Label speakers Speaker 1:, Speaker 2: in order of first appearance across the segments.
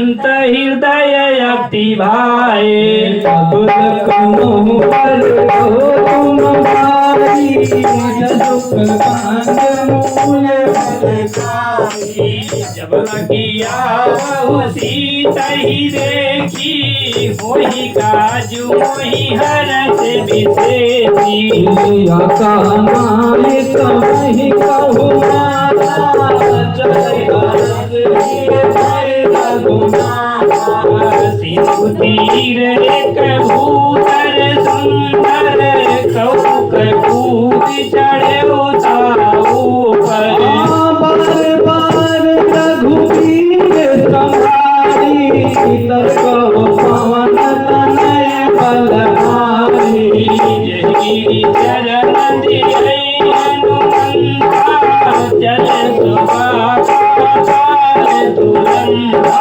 Speaker 1: संत हृदय अति भाए। जब लगिया उसी तही देखी मोहि काजू मोहि हरस विशेषी। सिंधु तीर एक भूधर सुंदर कौक कूद चढ़े उताऊ पर। चरण दिए हनुमंता चल सुबह तुरंता।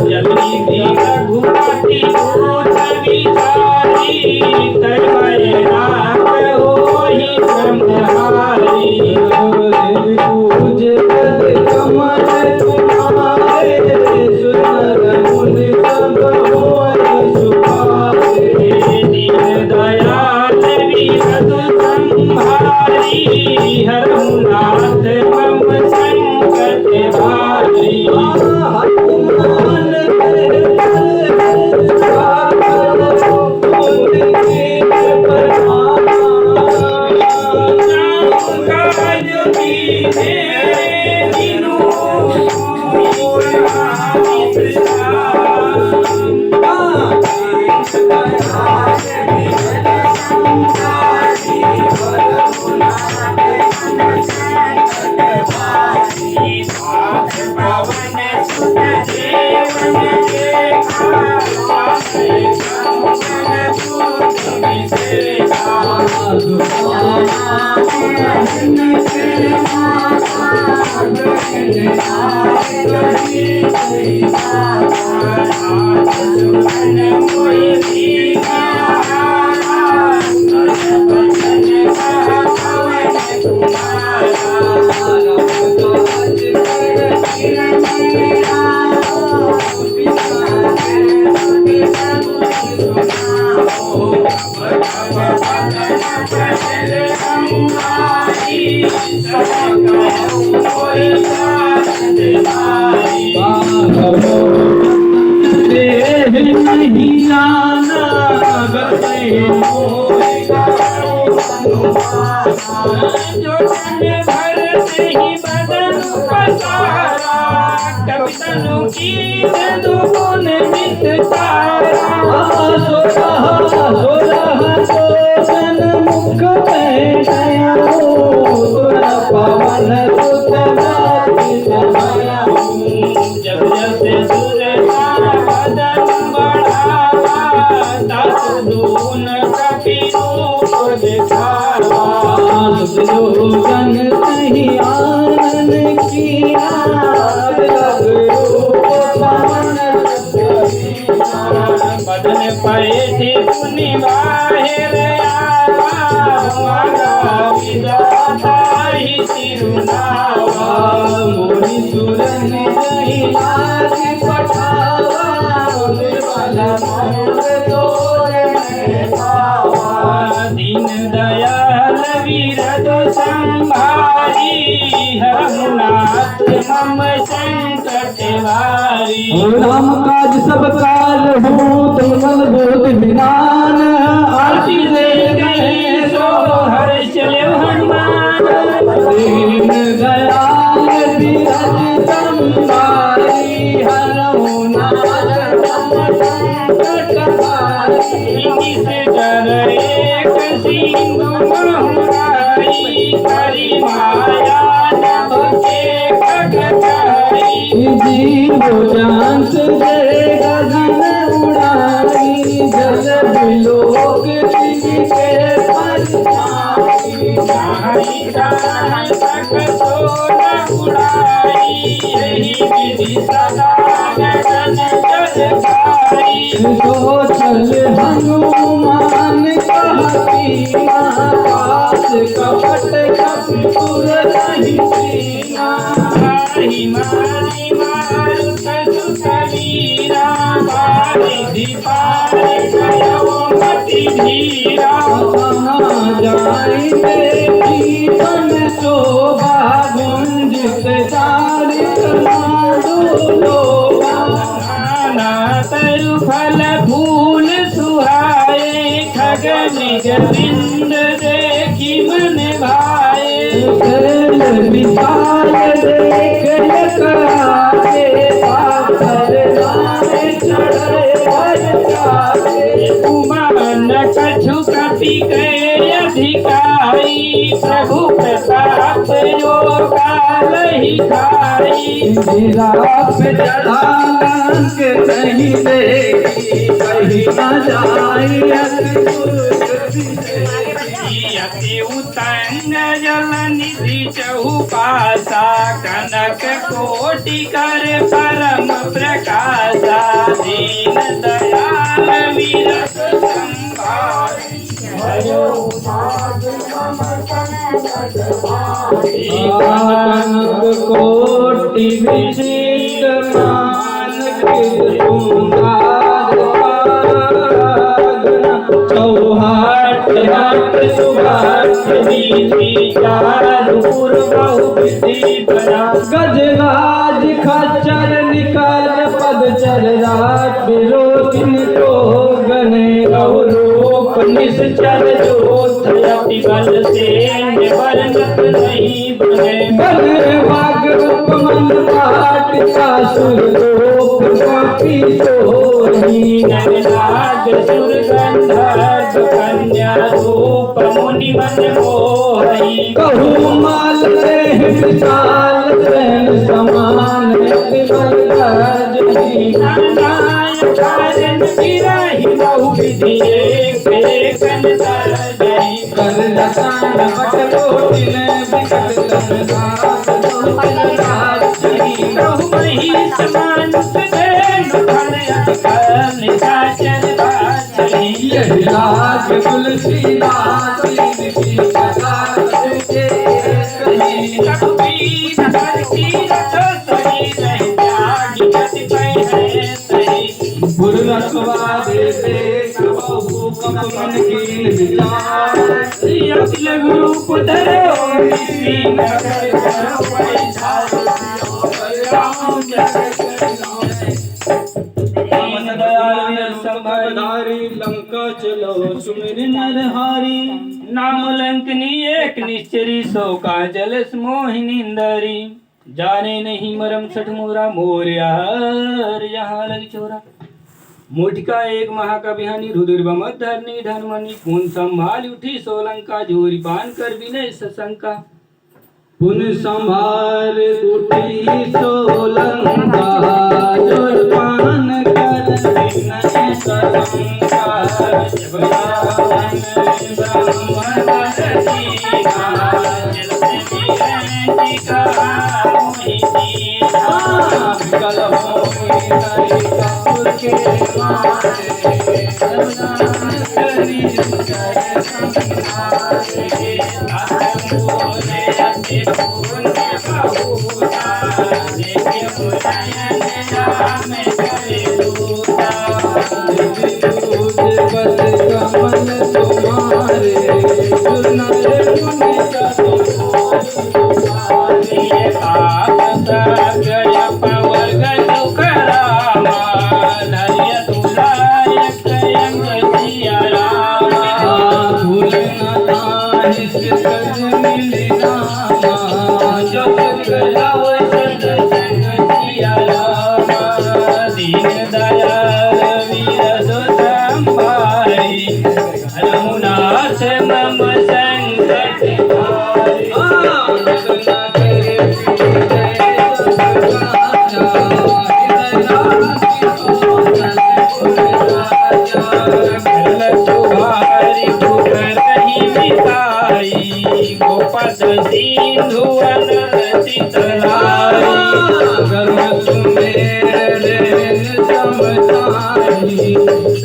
Speaker 1: जल्दी दी रघुपति पूत विचारी करवै राख होहि ब्रह्महारी। दीन दयाल विरधु संहारी हरहुनाथ मम संकट भारी। दीन दयाल विरधु संहारी हरहुनाथ मम संकट भारी।
Speaker 2: राम काज सब काल हो तुम मन बोध विनान।
Speaker 1: आरती से गए सो हर्ष ले हनुमान।
Speaker 2: दीन दयाल विरधु संहारी हरहुनाथ मम संकट भारी।
Speaker 1: किस डर एक सिंधु महराई करी माया नभ के खगधारी।
Speaker 2: जीव जान से गगन उड़ाई जल बिलोक के परछाई।
Speaker 1: जाहि जाहि तक सोना उड़ाई यही विधि सदा गगन जल खाई।
Speaker 2: तो चल हनुमान कहा पीना पास कपट कपूर नहीं पीना
Speaker 1: मारी मारी मारुत सुत वीरा बारिधि पार गयो मति धीरा
Speaker 2: कहाँ जाएंगे जीवन शोभा गुंजित चारित नाडू लोभा
Speaker 1: नाना तरु फल फूल सुहाए खग मृग बिंद देखी मन भाए
Speaker 2: खेल विशाल देख यकारे पाथर नारे चढ़े भर जाए
Speaker 1: उमान कछु कपि के अधिकारी प्रभु प्रताप जो काल ही खाई
Speaker 2: मेरा पे चढ़ांग नहीं देगी कहीं न जाए
Speaker 1: अति उतंग जल निधि चहुपासा कनक कोटि कर परम प्रकाशा दीन दयाल विरस संभार
Speaker 2: कोटि विचित्र मान चौहाट हाट सुभाष
Speaker 1: नीति चारूर बहु विधि बना
Speaker 2: गजराज खच्चर निकाल पदचर रात विरोधिन को गने
Speaker 1: रूप निश्चर जोत अति बल से वर्णत नहीं बने
Speaker 2: बल भाग रूप मन पाट का सुर लोक कापी सोही
Speaker 1: नाग सुर गंधर्व कन्या रूप मुनि मन मोहि
Speaker 2: कहू माल देह विशाल तैन समान विमल गजनी
Speaker 1: नारायण कारण विरहि बहु विधि एक जय
Speaker 2: कर लसान बट कोटिन विकट तन दास दोतन राजनी
Speaker 1: प्रभु महीस मानुष देन फल अकल निशाचर बाचनी
Speaker 2: यही लाग तुलसीदास निधि कथा तुझे कही
Speaker 1: रघुबीर हर तीरथ सही रह त्यागी गति पै सही
Speaker 2: बुरलसवा दे देख बहु कप मन कीन विचार
Speaker 1: अखिल रूप धरो निसीन कर करो पैसा राम
Speaker 2: मन दयाल संभधारी लंका चलो सुमिर नरहारी
Speaker 1: नाम लंकनी एक निश्चरी सो का जलस मोहिनी इंदरी जाने नहीं मरम सठ मोरा मोरिया यहाँ लग चोरा मोटिका एक महाकविहानी रुद्र धरनी धनमणि पुन संभाल उठी सोलंका जोरी पान कर विनय सशंका
Speaker 2: पुन संभार उठी सोलंका जोर पान कर विनय सशंका
Speaker 1: ब्राह्मण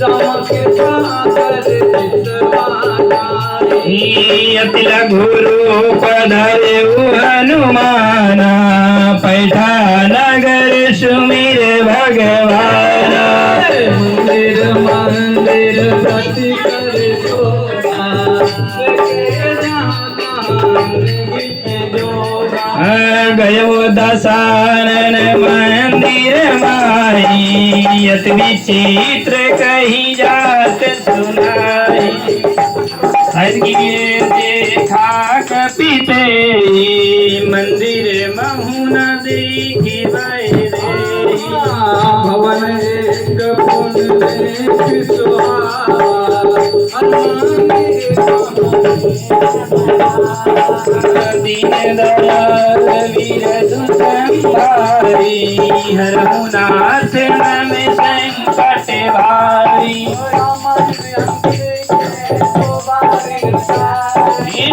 Speaker 2: राम के सागर चितवाला
Speaker 1: अति लघु रूप धरेउ हनुमान पैठा नगर सुमिर भगवान
Speaker 2: मंदिर मंदिर प्रति कर
Speaker 1: गयो दसानन मंदिर माही अति विचित्र कही जात सुनाई देखा कपिते मंदिर महुना देखी
Speaker 2: भवन एक पुन
Speaker 1: दीन दयाल वीर दुसंभारी हरहुनाथ नम संकट भारी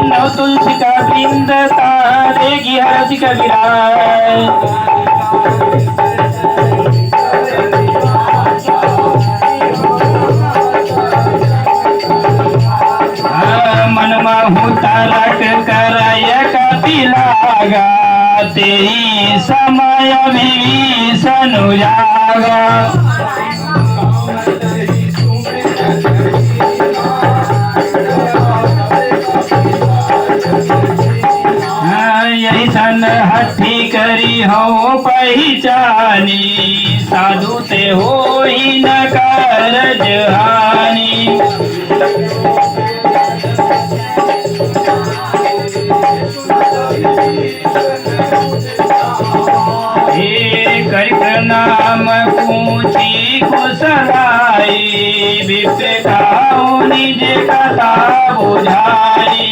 Speaker 1: नौ तुलसी का वृंद तारेगी हरस कविराय मन महु तारक कराय कपि लागा तेरी समय विभीषण जागा यही सन हठी करी हो पहचानी साधु ते हो ही न कारज हानि कर प्रणाम पूछी कुशलाई विप्रेताओ निज कथा बुझाई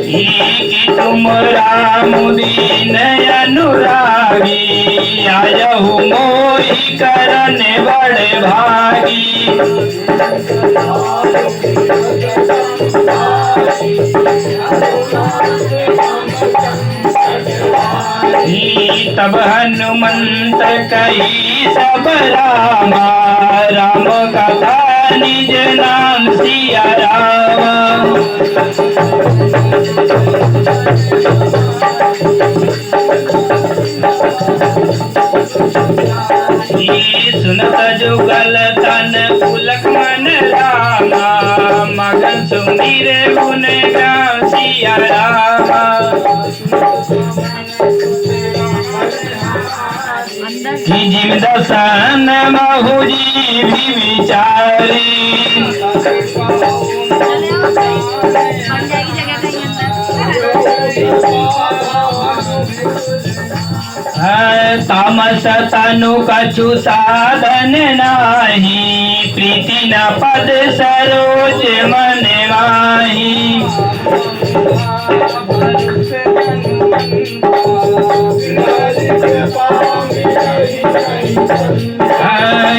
Speaker 1: कि तुम राम दीन अनुरागी आयहु मोहि करन बड़े भागी तब हनुमंत कही सब रामा राम कथा निज नाम सिया राम सुनत जुगल तन पुलक मन रामा मगन सुमिर गुण गान सिया रामा जिम दसन बहुजी भी विचारी तामस तनु कछु साधन नाही प्रीति न पद सरोज मन माही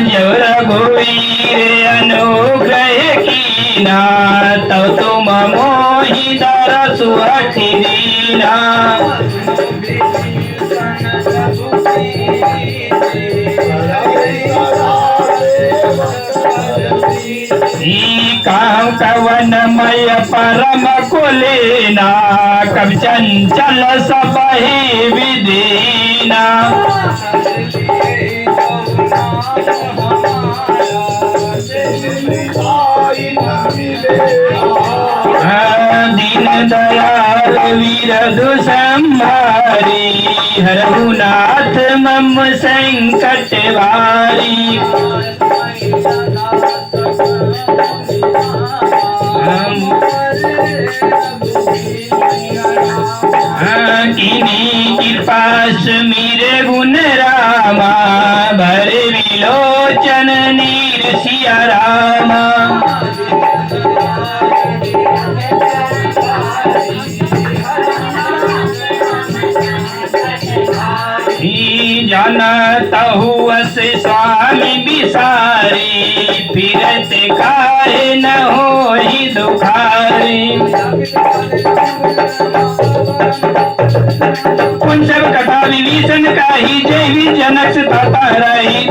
Speaker 1: जो रघुवीर अनुग्रह कीना तब तुम मोहि दर सुहठि दीना काम कवनमय परम कुलीना कवि चंचल सबहि विदीना दीन दयाल वीर दुसंहारी हरहुनाथ मम संकट भारी कृपा सुमिरे गुण रामा भर विलोचन नीर सिया रामा जानत हुअस स्वामी बिसारी, फिरते काहे न होई दुखारी। कुंजब कथा विभीषण काही, जय जनक ताता रही।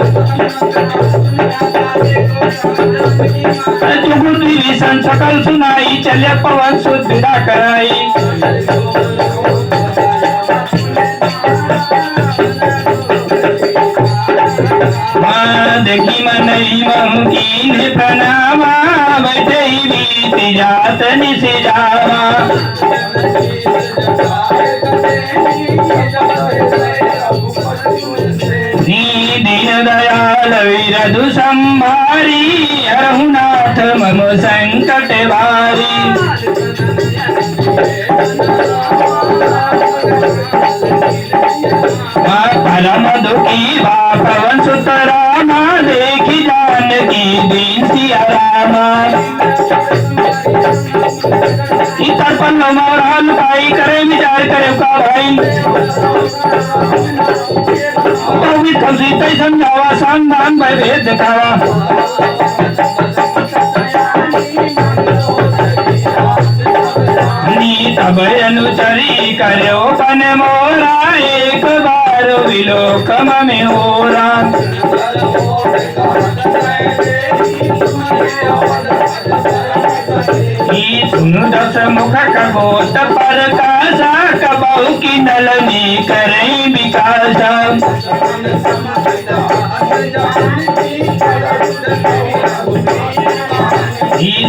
Speaker 1: जुगुल विभीषण सकल सुनाई, चले पवन सुत विदा कराई। देखी मन महु कीन प्रणामा, बैठे बीत जात निस जावा। दीन दयाल विरधु संभारी, रघुनाथ मम संकट भारी। परम दुखी पवन सुत रामा, देखी जानकी दीन सिया रामा। तर्पण मोरा लुकाई, करे विचार करे का भाई। समझावा सावधान भय भेद दिखावा। नीत भय अनुचरी करो पन मोरा, एक बार विलोकम में होरा। सुनु दस मुख कगोत पर कासा, कबहु की नलनी करई विकासा।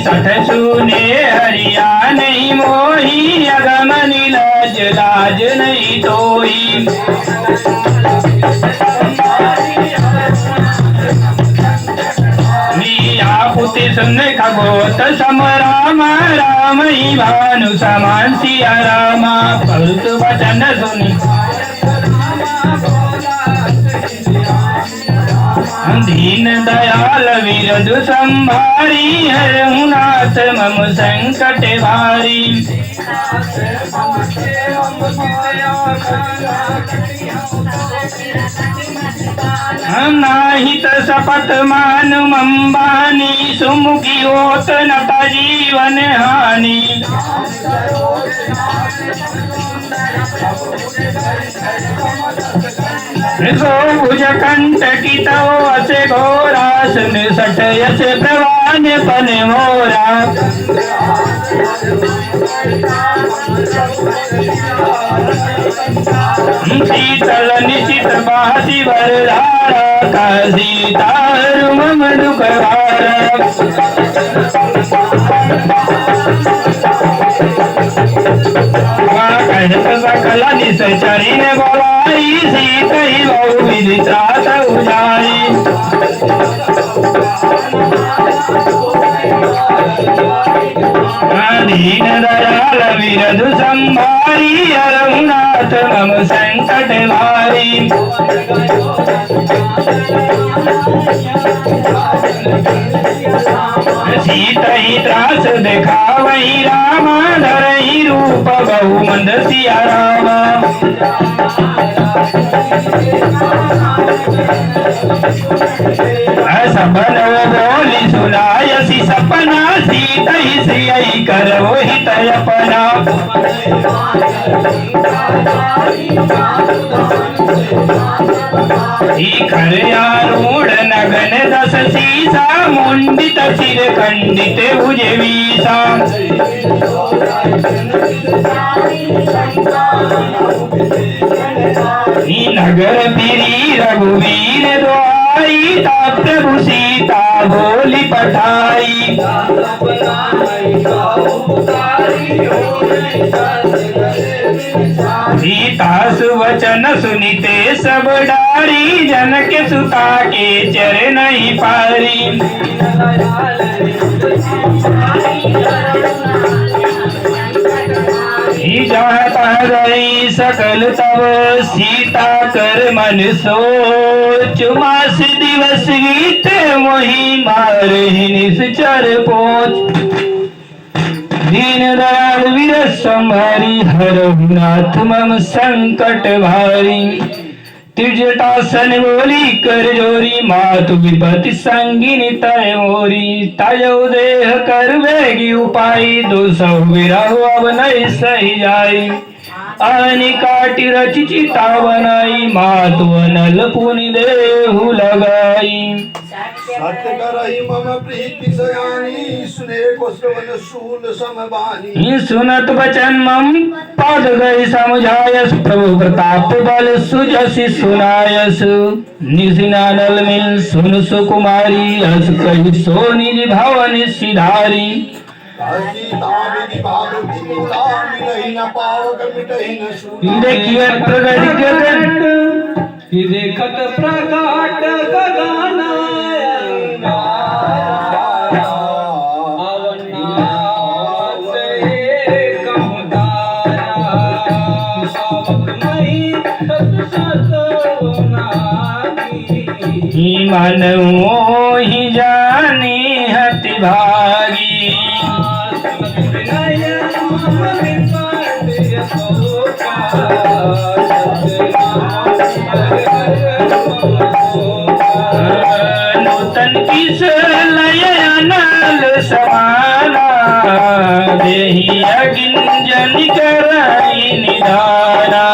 Speaker 1: सठ सुने हरिया नहीं मोही, अगम नीलाज लाज नहीं तोई। पुति सुन खगोत सम रामा, राम ही भानु समान सिया रामा। परुत वचन सुनी दीन दयाल विरधु संभारी, रघुनाथ मम संकट भारी। नाहित सपत मान मंबानी, सुमुखी होत नत जीवन हानि। भुज कंटकित असे घोरा, सुन सठ यस प्रवान पन मोरा। शीतल निशित बासी वरधारा, का सीतारु मम दुख भारा। सकल निश्चरी ने बोलाई, सीत ही बहु विधि त्रास उजाई। दीन दयाल विरधु संभारी, रघुनाथ मम संकट भारी। सीत ही त्रास दिखावई रामा, धरई रूप बहु मंद सिया रामा। सबन बोली सुनायसी सपना, सीत ही सियई करो हित अपना। खरयारूढ़ नगन दस सीसा, मुंडित सिर खंडित भुज वीसा। नगर फिरी रघुवीर द्वाई, ता प्रभु सीता बोली पठाई। सीता सुवचन सुनिते सब डारी, जनक सुता के चर नहीं पारी। गई सकल तब सीता कर मन सोच, मास दिवस गीत मोहि मारहि निश्चर पोच। दीन दयाल विरस संभारी, रघुनाथ मम संकट भारी। तिजटासन बोली कर जोरी मातु विपति संगिनी तय मोरी तजो देह कर वेगी उपाई 200 विरहु अब नहीं सही जाई आनी काटी रची चिता बनाई मातु अनल पुनि देहु लगाई
Speaker 3: सत्य करहि मम प्रीति सयानी सुने को श्रवण शूल समबानी
Speaker 1: सुनत बचन मम पद गई समझायस प्रभु प्रताप बल सुजसी सुनायस निशिनानल मिल सुन सुकुमारी अस कही सो निज भवन सिधारी देखिए प्रगट गगन देखत प्रकाट गगन मन मोहि जानी हति भागी नूतन किस लय अनल समाना देहि अगिंजन कराई निधाना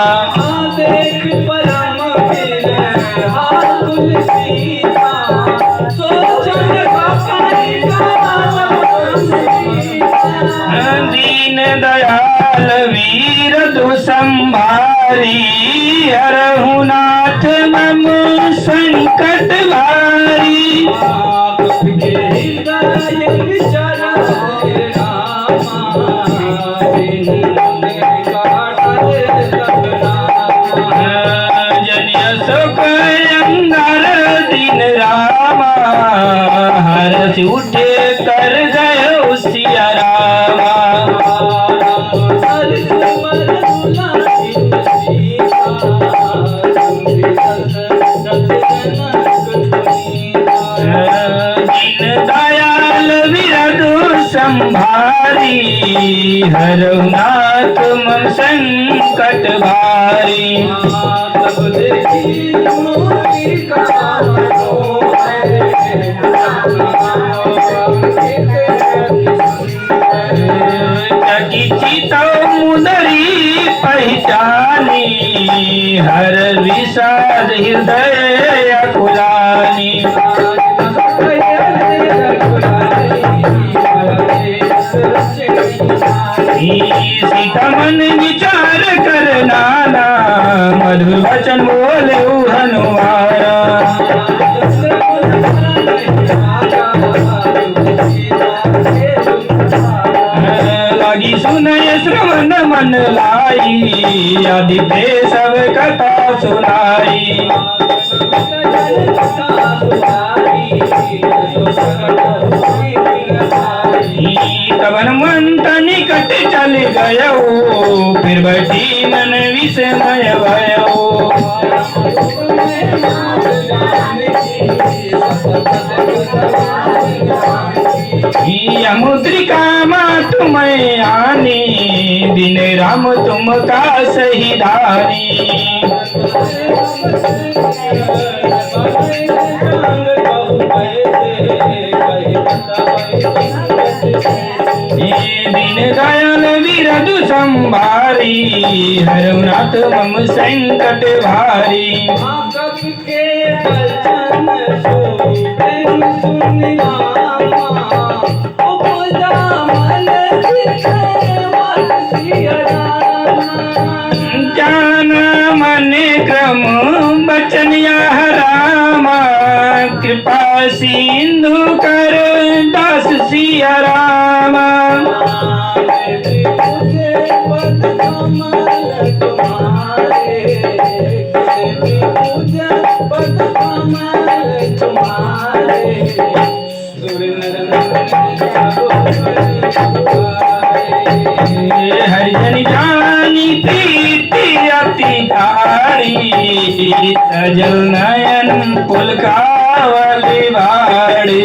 Speaker 1: देख परम दीन दयाल वीर दुसंभारी हरहु नाथ मम संकट भारी दिन रामा हरस उठे कर गए सिया रामा दीन दयाल विरधु संभारी हरनाथ मम संकट भारी चितो मुदरी पहचानी हर विषाद हृदय अकुलानी सीता मन विचार कर नाना मधुर वचन बोले हनुमाना लगी सुनय श्रवण मन लाई आदित्य सब कथा सुनाई कवन मंत निकट चल गयो फिर बैठी मन विस्मय भयो मुद्रिका माँ तुम्हें आनी दिन राम तुम का सही धानी दिन दयाल विरधु संभारी हरनाथ मम संकट भारी जान मन क्रम बचन यह रामा कृपा सिंधु कर दास सिया रामा हरिजन जानी प्रीति अति धारी सजल नयन पुलकावली भाड़ी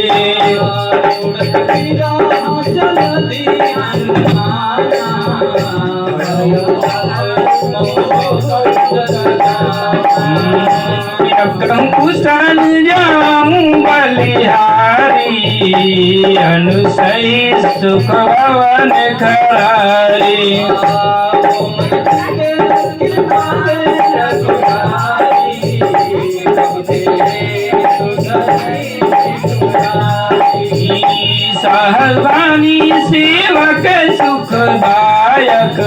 Speaker 1: कहूँ कुशल जाऊं बलिहारी अनुसई सुख भवन खरारी सहबानी सेवक सुखदायक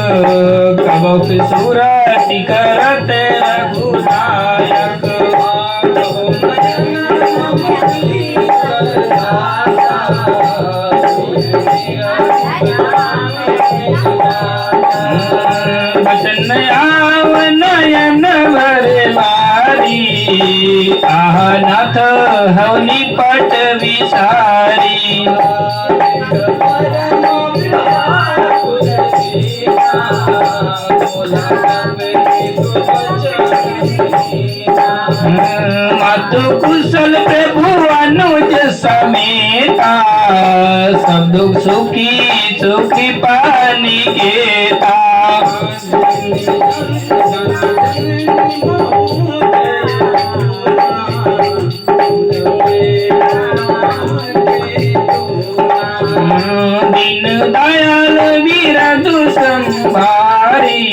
Speaker 1: कबक सुरति करत रघुनायक बचन आव नयन भरे बारी आह नाथ हवनी पट विसारी मातु कुशल प्रभु अनुज समेता सब दुख सुखी सुखी पानी केता दीन दयाल वीरदु संभारी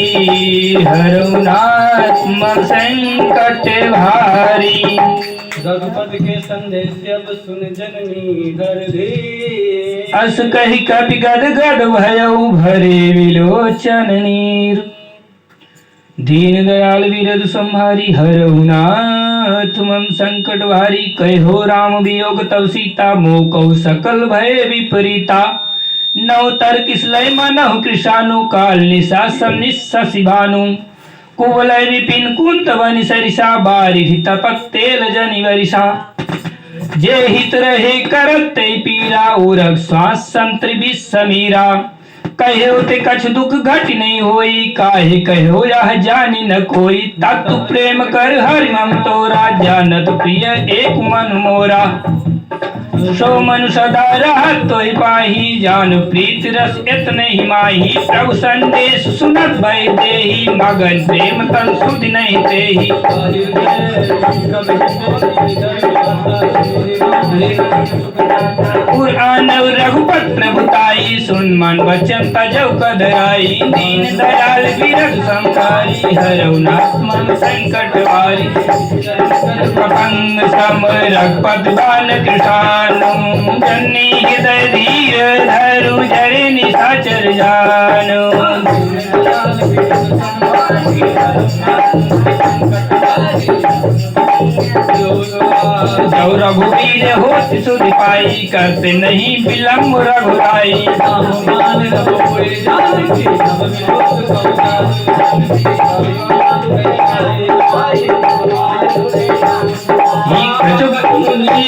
Speaker 1: हरुनाथ संकट भारी
Speaker 2: रघुपति के संदेश अब सुन जननी धर दे
Speaker 1: अस कही कपि गद गद भयउ भरे विलोचन नीर दीन दयाल वीरद संहारी हरहुनाथ मम संकट भारी कहो राम वियोग तब सीता मोकौ सकल भय विपरीता नवतर किसलय मनहु कृषानु काल निशा निशिभानु कुवलय विपिन कुंत बनि सरिषा बारिधि तपक तेल जनि वरिषा जे हित रहे करत ते पीरा उरग श्वास संत्रि समीरा कहो ते कछ दुख घट नहीं होई काहे कहो यह जानी न कोई तत्व प्रेम कर हरि मम तोरा जानत प्रिय एक मन मोरा सो मनु सदा रहत तोहि पाही जान प्रीत रस इतने ही माही प्रभु संदेश सुनत भय देही मगन प्रेम तन सुध नहीं तेही पुराण रघुपत प्रभुताई सुन मन वचन तजौ कदराई दीन दयाल वीरद संकारी हरहुनाथ मम संकट वारी प्रपंग सम रघुपत बान कृषानु जन्नी हृदय धीर धरु जरे निशाचर जानु जो रघुवीर होत सुध पाई करते नहीं विलम्ब रघुराई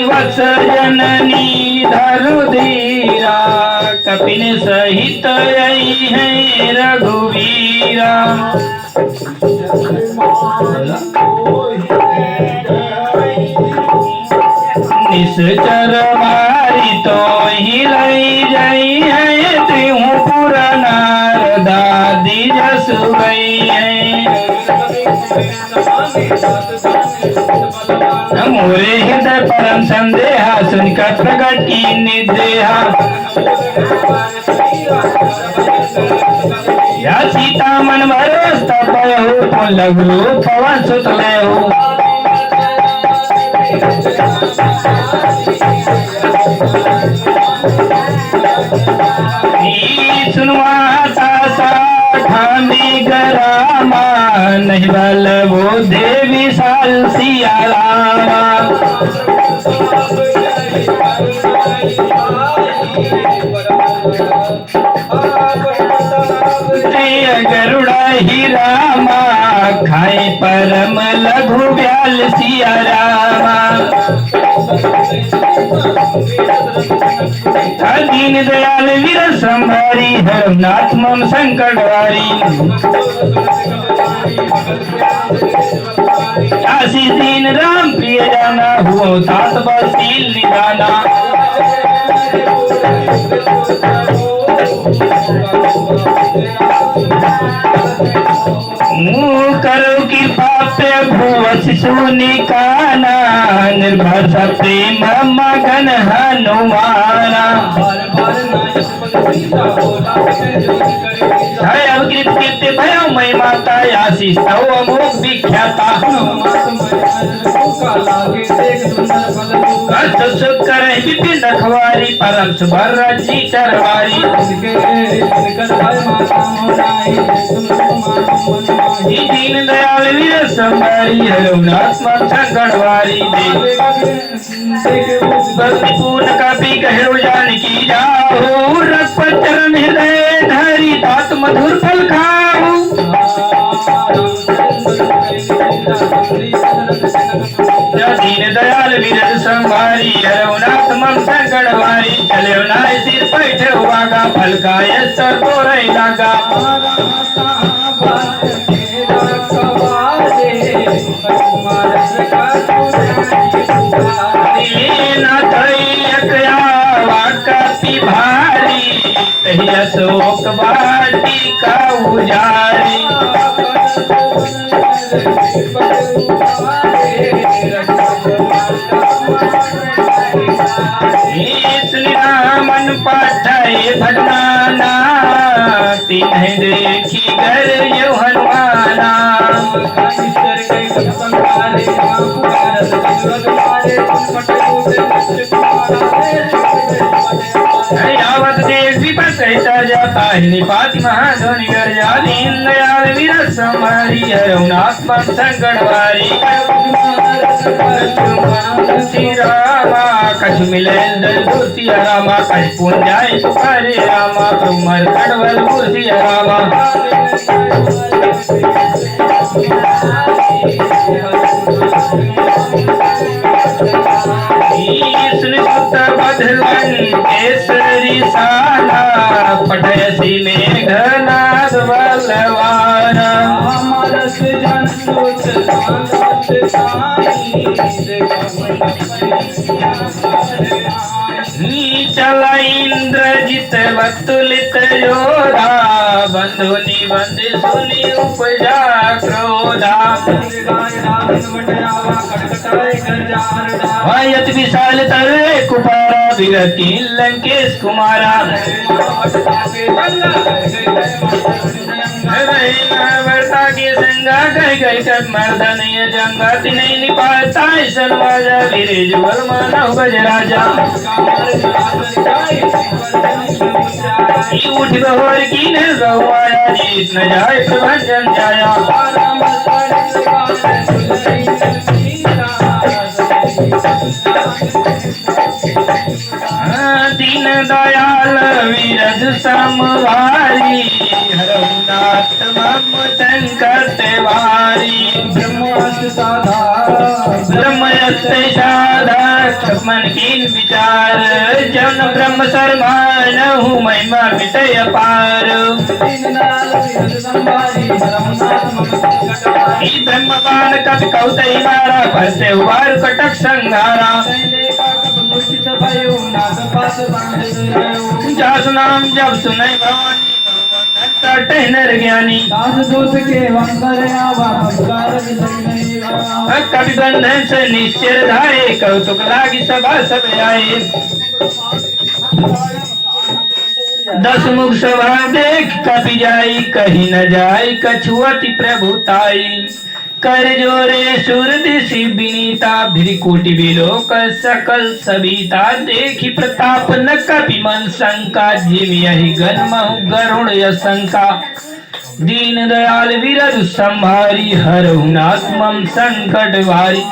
Speaker 1: वत्स जननी धरु धीरा कपिन सहित आई है रघुवीरा निश्चर मारी तो ही लई जाई है त्रिहु पुर नारदा दिजस गई है मोरे हृदय परम संदेहा सुनकर प्रकट की निदेहा या सीता मन भरोस तपयहु पुन लघु पवन सुत लयहु सुनवा ठामी गरामा नहीं बल वो देवी साल सिया रामा गरुड़ा ही रामा खाए परम लघु ब्याल सिया रामा दीन दयाल वीर संभारी हरनाथ मम संकट वारी आशीष दीन राम प्रिय जाना हुओ तात बसील निदाना मुँह करो कृपा पे भुव शिशु निकाना निर्भर प्रेम मगन हनुमाना जय अवकृत कीर्ति भयो मई माता आशीष तव अमोघ विख्याता कष्ट सुख करे विपिन रखवारी परम सुभर जी चरवारी दीन दयाल वीर संभारी हरुनाथ संकटवारी भक्ति पूर्ण कापी कहो जानकी जाओ रस पर चरण हृदय धरी तात मधुर फल खाओ दीन दयाल वीर संभारी हरुनाथ मम संकटवारी चलो नाय सिर बैठे हुआगा फल का सर को रही लागा भारी कही अशोक वाटी का उजारी मन पाठाए भगवाना तीन देखी घर यो हनुमाना यावत देश विपत कहता जाता है निपाति महाधोनि गर्जा दीन दयाल वीर संभारी हरुनाथ मम संकटवारी श्री रामा कछु मिले दल रामा कछु पुन जाए सुखारे रामा तुमर कड़वल मूर्ति रामा केसरी साला पटयसी मेघनाद बलवाना अमरस जन चला इंद्रजित वतुलित जोधा बंधु निबंध सुनि उपजा क्रोधा यत विशाल तरे कुपारा विरति लंकेश कुमारा वर्ता के संगा गई गई कर मर्दन ये जंगा नहीं निपाता सलवाजा वीरे जुगल मानव गजराजा उठ बहोर की न गवाया जीत न जाए प्रभंजन जाया दीन दयाल वीरज समवारी हरुनाथ मम संकट वारी ब्रह्मस्त्र साधा क्षमन कीन विचार जन ब्रह्म शर्मान हूँ महिमा मिटय पार ब्रह्मवान कवि कौतई मारा भरते वार कटक संघारा जास नाम जब सुनै भवानी कटे नर ज्ञानी कवि बंधन से निश्चय धारे कौतुक लागी सभा सब आए दस मुख सभा देख कपि जाई कहीं न जाई कछुअति प्रभुताई कर जोरे सुर दिशि विनीता भृकुटि विलोक सकल सविता देखी प्रताप न कपि मन शंका जिम यही गन्महु गरुण यशंका दीन दयाल विरज संभारी हरहुनाथ मम संकट वारी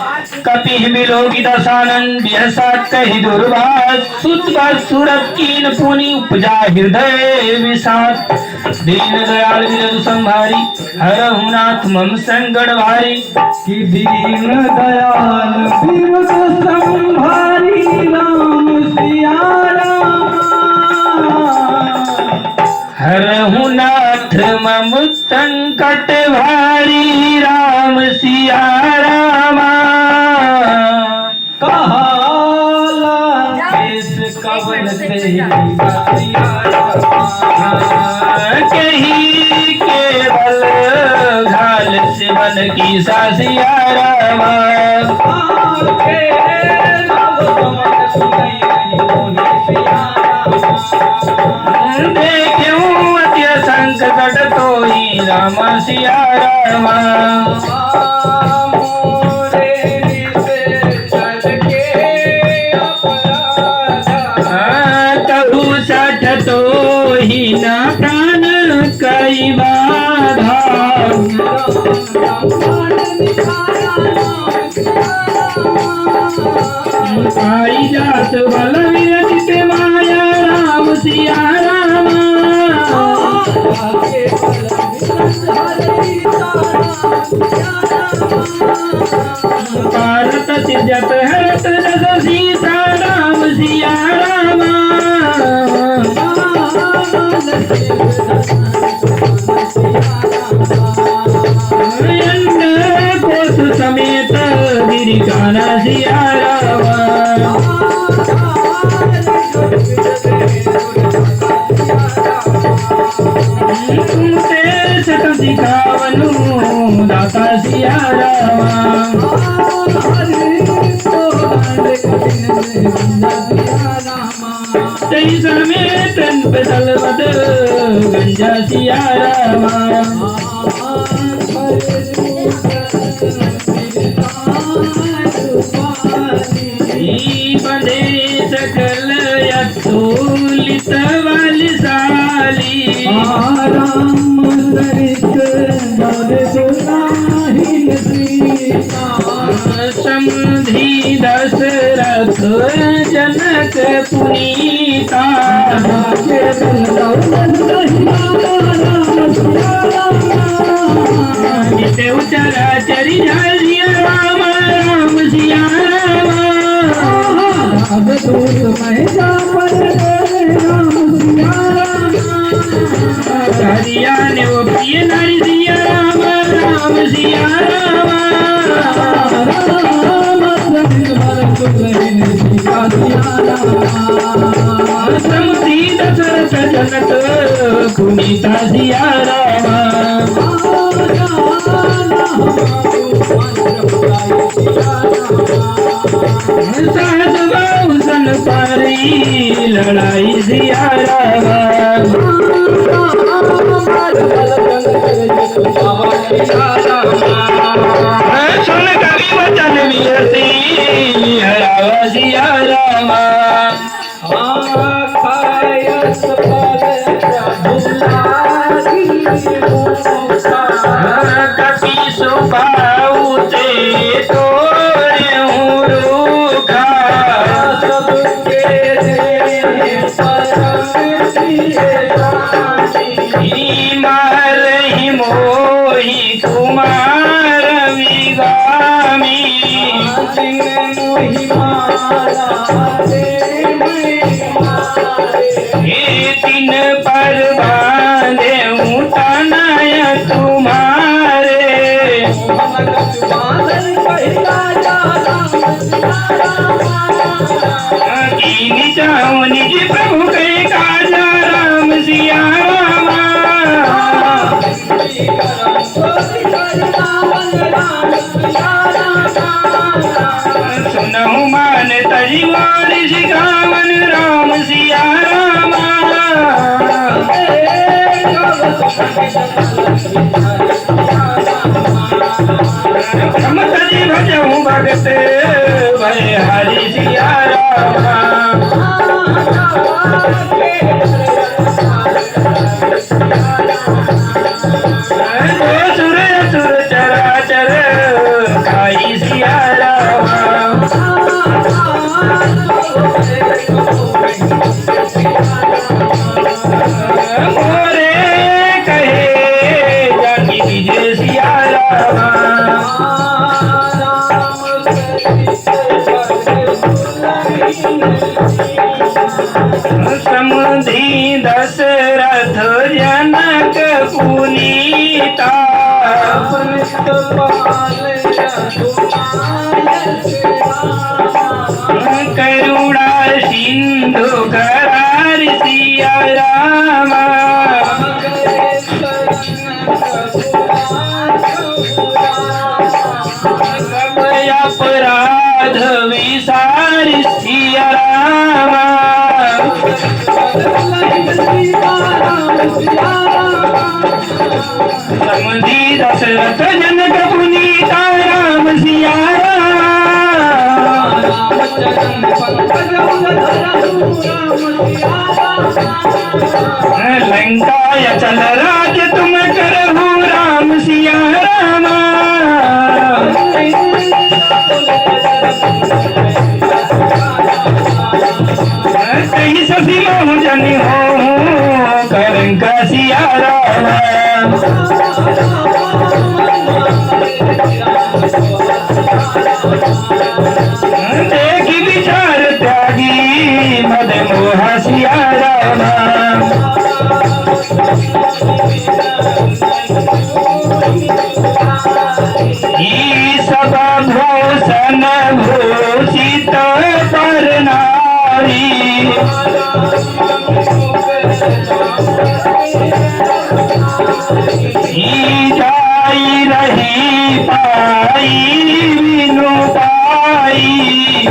Speaker 1: कपि बिलोकी दशानन बिहसत कहि दुर्वास सुत सुरत कीन पुनि उपजा हृदय विषाद दीन दयाल विरज संभारी हरहुनाथ मम संकट वारी कि दीन दयाल विरज संभारी राम सिया राम हरहुनाथ मम संकट भारी राम सिया रामा कहाला केस कवन से कही केवल घाट लाल से बन की सासिया रामा देखूं अत्य संकट तो ही राम सिया रामा तबु सठ तो ही ना प्राण कई बाधा आई जात बल विरचित माया राम सिया रामा भारत सिजत हरत रस सीता राम सिया रामा कोस समेत गिरिकाना सिया रामा तुमसे सत दिखावनु दाता सिया रामा तेई समेत बदल बद गंजा सिया रामा बने सकल यथोलित वाली साली समधि दशरथ जनक पुनीता नित्य चरा चरी सिया राम राम सिया रामा हरिया ने वो प्रिय नारी सिया राम राम सिया रामा समधि दशरथ जनक पुनीता सिया रामा सास बहु सन पारी लड़ाई सिया रामा सुन कवि वचन वियसी हरावा सिया रामा कपि सुबाऊ ते तोरे रूखा मारहि मोहि कुमार विगामी तीन पर बांधे तनय तुम्हारे कीनी चाहो निज प्रभु के काजा राम सिया रामा सुनहु मान तजी वाली सिखावन राम सिया रामा हम तजी भजहु भगत भय हरि सिया रामा सुर असुर चराचर खाई सिया रामा मोरे कहे जाकी विजय सिया रामा समधि दशरथ जनक पुनीता करुणा सिंधु करार सिया रामा समधी दशरथ जनक पुनीता राम सिया लंका या चल राज तुम करहु राम सिया राम कहीं ससी मोह जन हो करंका सिया राम देखी विचार त्यागी मद मोह सिया राम ई सब भूषण भूषित पर नारी ई जाई रही पाई विनु पाई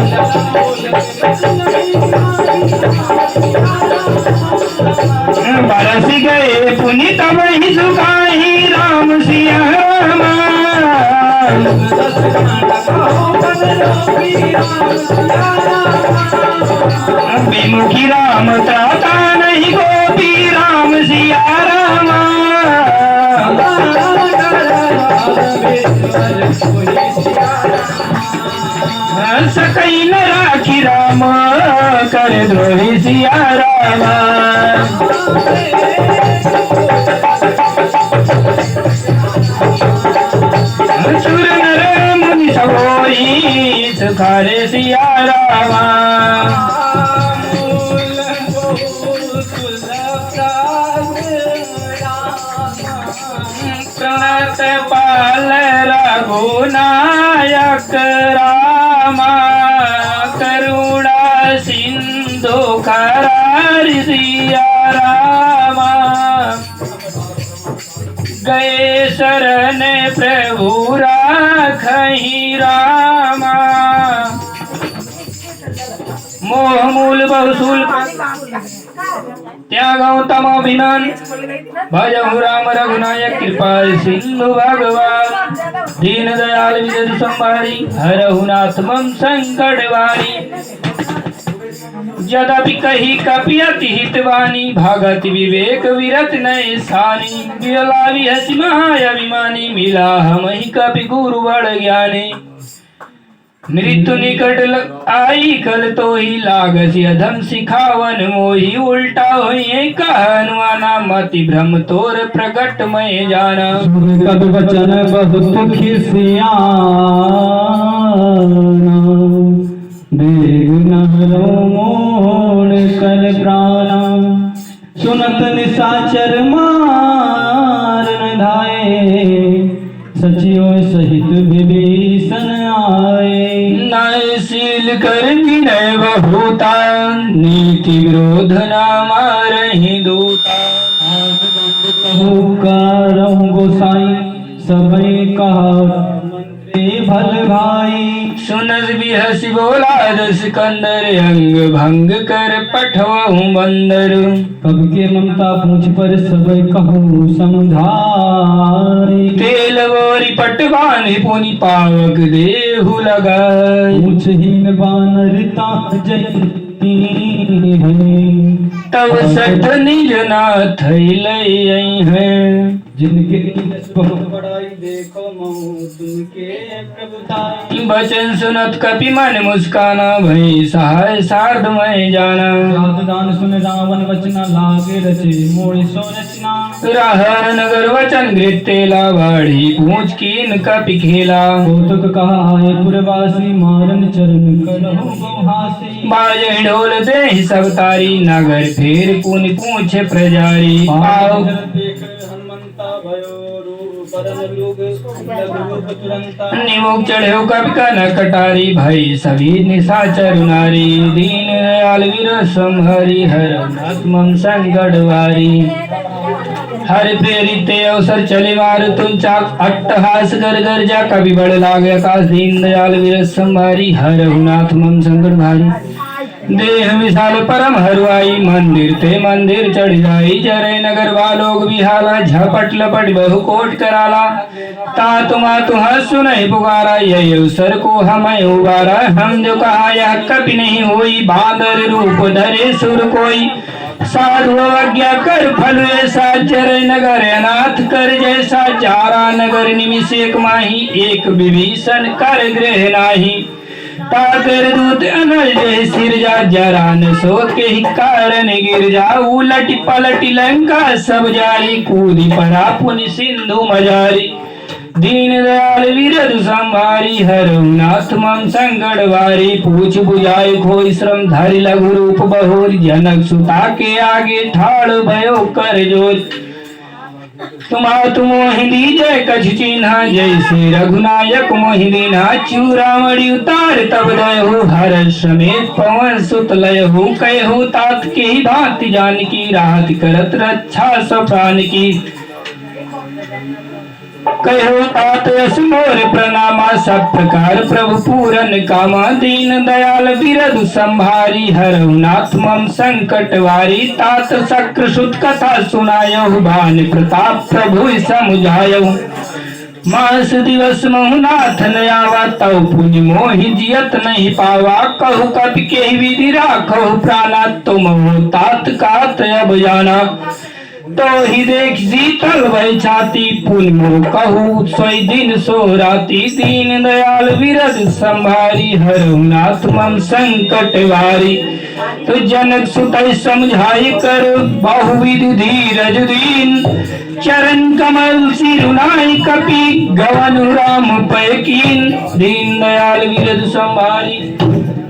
Speaker 1: बरस गए पुनित वही सुखाई राम सिया राम विमुखी राम त्राता नहीं गोपी राम सिया राम सकई न राखी राम कर द्रोही सिया राम सुर नर मुनि सबोई सुखारे सिया राम प्रणत पाल रघुनायक रामा करुणा सिंधु करार सिया रामा गए शरण प्रभु राखहि रामा मोह मूल बहुसूल त्यागौ तमोभिमान भजहु राम रघुनायक कृपाल सिंधु भगवान दीन दयाल विजय संभारी हरहु नाथ मम संकट वारी यद्यपि कही कपि अति हितवानी भागति विवेक विरत नय सानी बिरलावि हसी महाअभिमानी मिला हमहि कपि गुरु बड़ ज्ञानी मृत्यु निकट आई कल तो ही लागसी अधम सिखावन मोही उल्टा होइए कहनुआना मति भ्रम तोर प्रगट मैं जाना
Speaker 2: कद वचन बहुत खिसियाना देव नहरो मोड़ कर प्राणा सुनत निशाचर मार न धाये सचिव सहित विभीषण आए
Speaker 1: न्यायशील कर विनय बहुता नीति विरोध न मारहि दूता
Speaker 2: कहु करहु गोसाई सबई कहा मंत्री भल भाई
Speaker 1: सुनस बिहसी बोला दस कंदर अंग भंग कर पठवहु बंदर
Speaker 2: कब के ममता पूछ पर सबई कहु समझाई
Speaker 1: तेल बोरी पटवान पुनि पावक देहु लगाई
Speaker 2: पूछहीन बानर ता जय
Speaker 1: तब सठ निज नाथ लई है
Speaker 2: जिनके बहुत बड़ाई देखो मऊ तुमके प्रभुताई
Speaker 1: बचन सुनत कपि मन मुस्काना भई सहाय सार्ध मैं जाना
Speaker 2: दान सुन रावण वचना लागे रचे मोड़ सो रचना
Speaker 1: राहन नगर वचन गृतेला बाढ़ी पूछ कीन कपि खेला
Speaker 2: कौतुक कहा है पुरवासी मारन चरण करहु बहुहासी
Speaker 1: बाजे ढोल दे सब तारी नगर फेर पुनि पूछ प्रजारी आओ
Speaker 2: हनुमंता भयो रूप परम लोग रूप तुरंता
Speaker 1: निमुख चढ़ो कपि कन कटारी भई सभी निशाचर नारी दीन दयाल वीर संहरि हर आत्मम संकट वारी हर प्रेरित अवसर चले मार तुम चाक अट्टहास कर गर्जा कवि बड़ लागे आकाश दीन दयाल वीर संभारी हर नाथ मम संकट भारी देह विशाल परम हरवाई, मंदिर ते मंदिर चढ़ जाई। जरे नगर वालोग बिहाला, झपट लपट बहु कोट कराला। तातु मातु हंस सुनहि पुकारा, यही अवसर को हमें उबारा। हम जो कहा यह कभी नहीं हुई, बांदर रूप धरे सुर कोई। साधु अवज्ञा कर फल ऐसा, जरे नगर अनाथ कर जैसा। चारा नगर निमिष एक माही, एक विभीषण कर गृह नाही। ताकर दूत अनल जय सिरजा, जरा न सोच के ही कारण गिर जा। उलट पलट लंका सब जारी, कूदी पड़ा पुनि सिंधु मजारी। दीन दयाल विरद संभारी, हरनाथ मम संकट वारी। पूछ बुझाए खोई श्रम, धरि लघु रूप बहोर। जनक सुता के आगे ठाड़ भयो कर जोर। तुम मोहिनी जय कछ चिन्हा, जैसे रघुनायक मोहिनीना। चूड़ामणि उतार तब दयहु, हर समेत पवन सुत लयहु। कहु तात के ही भांति जानकी, राहत करत रक्षा सब प्राण की। कहु तात यस मोर प्रणामा, सब प्रकार प्रभु पूरन कामा। दीन दयाल बिरद संभारी, हरनाथ मम संकट वारी। तात शक्र सुत कथा सुनायहु, भान प्रताप प्रभु समुझायहु। मास दिवस महुनाथ न आवा, तव पुनि मोहि जियत नहीं पावा। कहु कपि के विधि राखहु प्राणा, तुम हो तात कात अब जाना। तो ही देख शीतल भय छाती, पुन मोह कहू सोई दिन सो राती। दीन दयाल विरद संभारी, हरनाथ मम संकट वारी। तो जनक सुत समझाई कर, बहुविधि धीरज दीन। चरण कमल सिरुनाई कपि, गवन राम पय कीन। दीन दयाल विरद संभारी,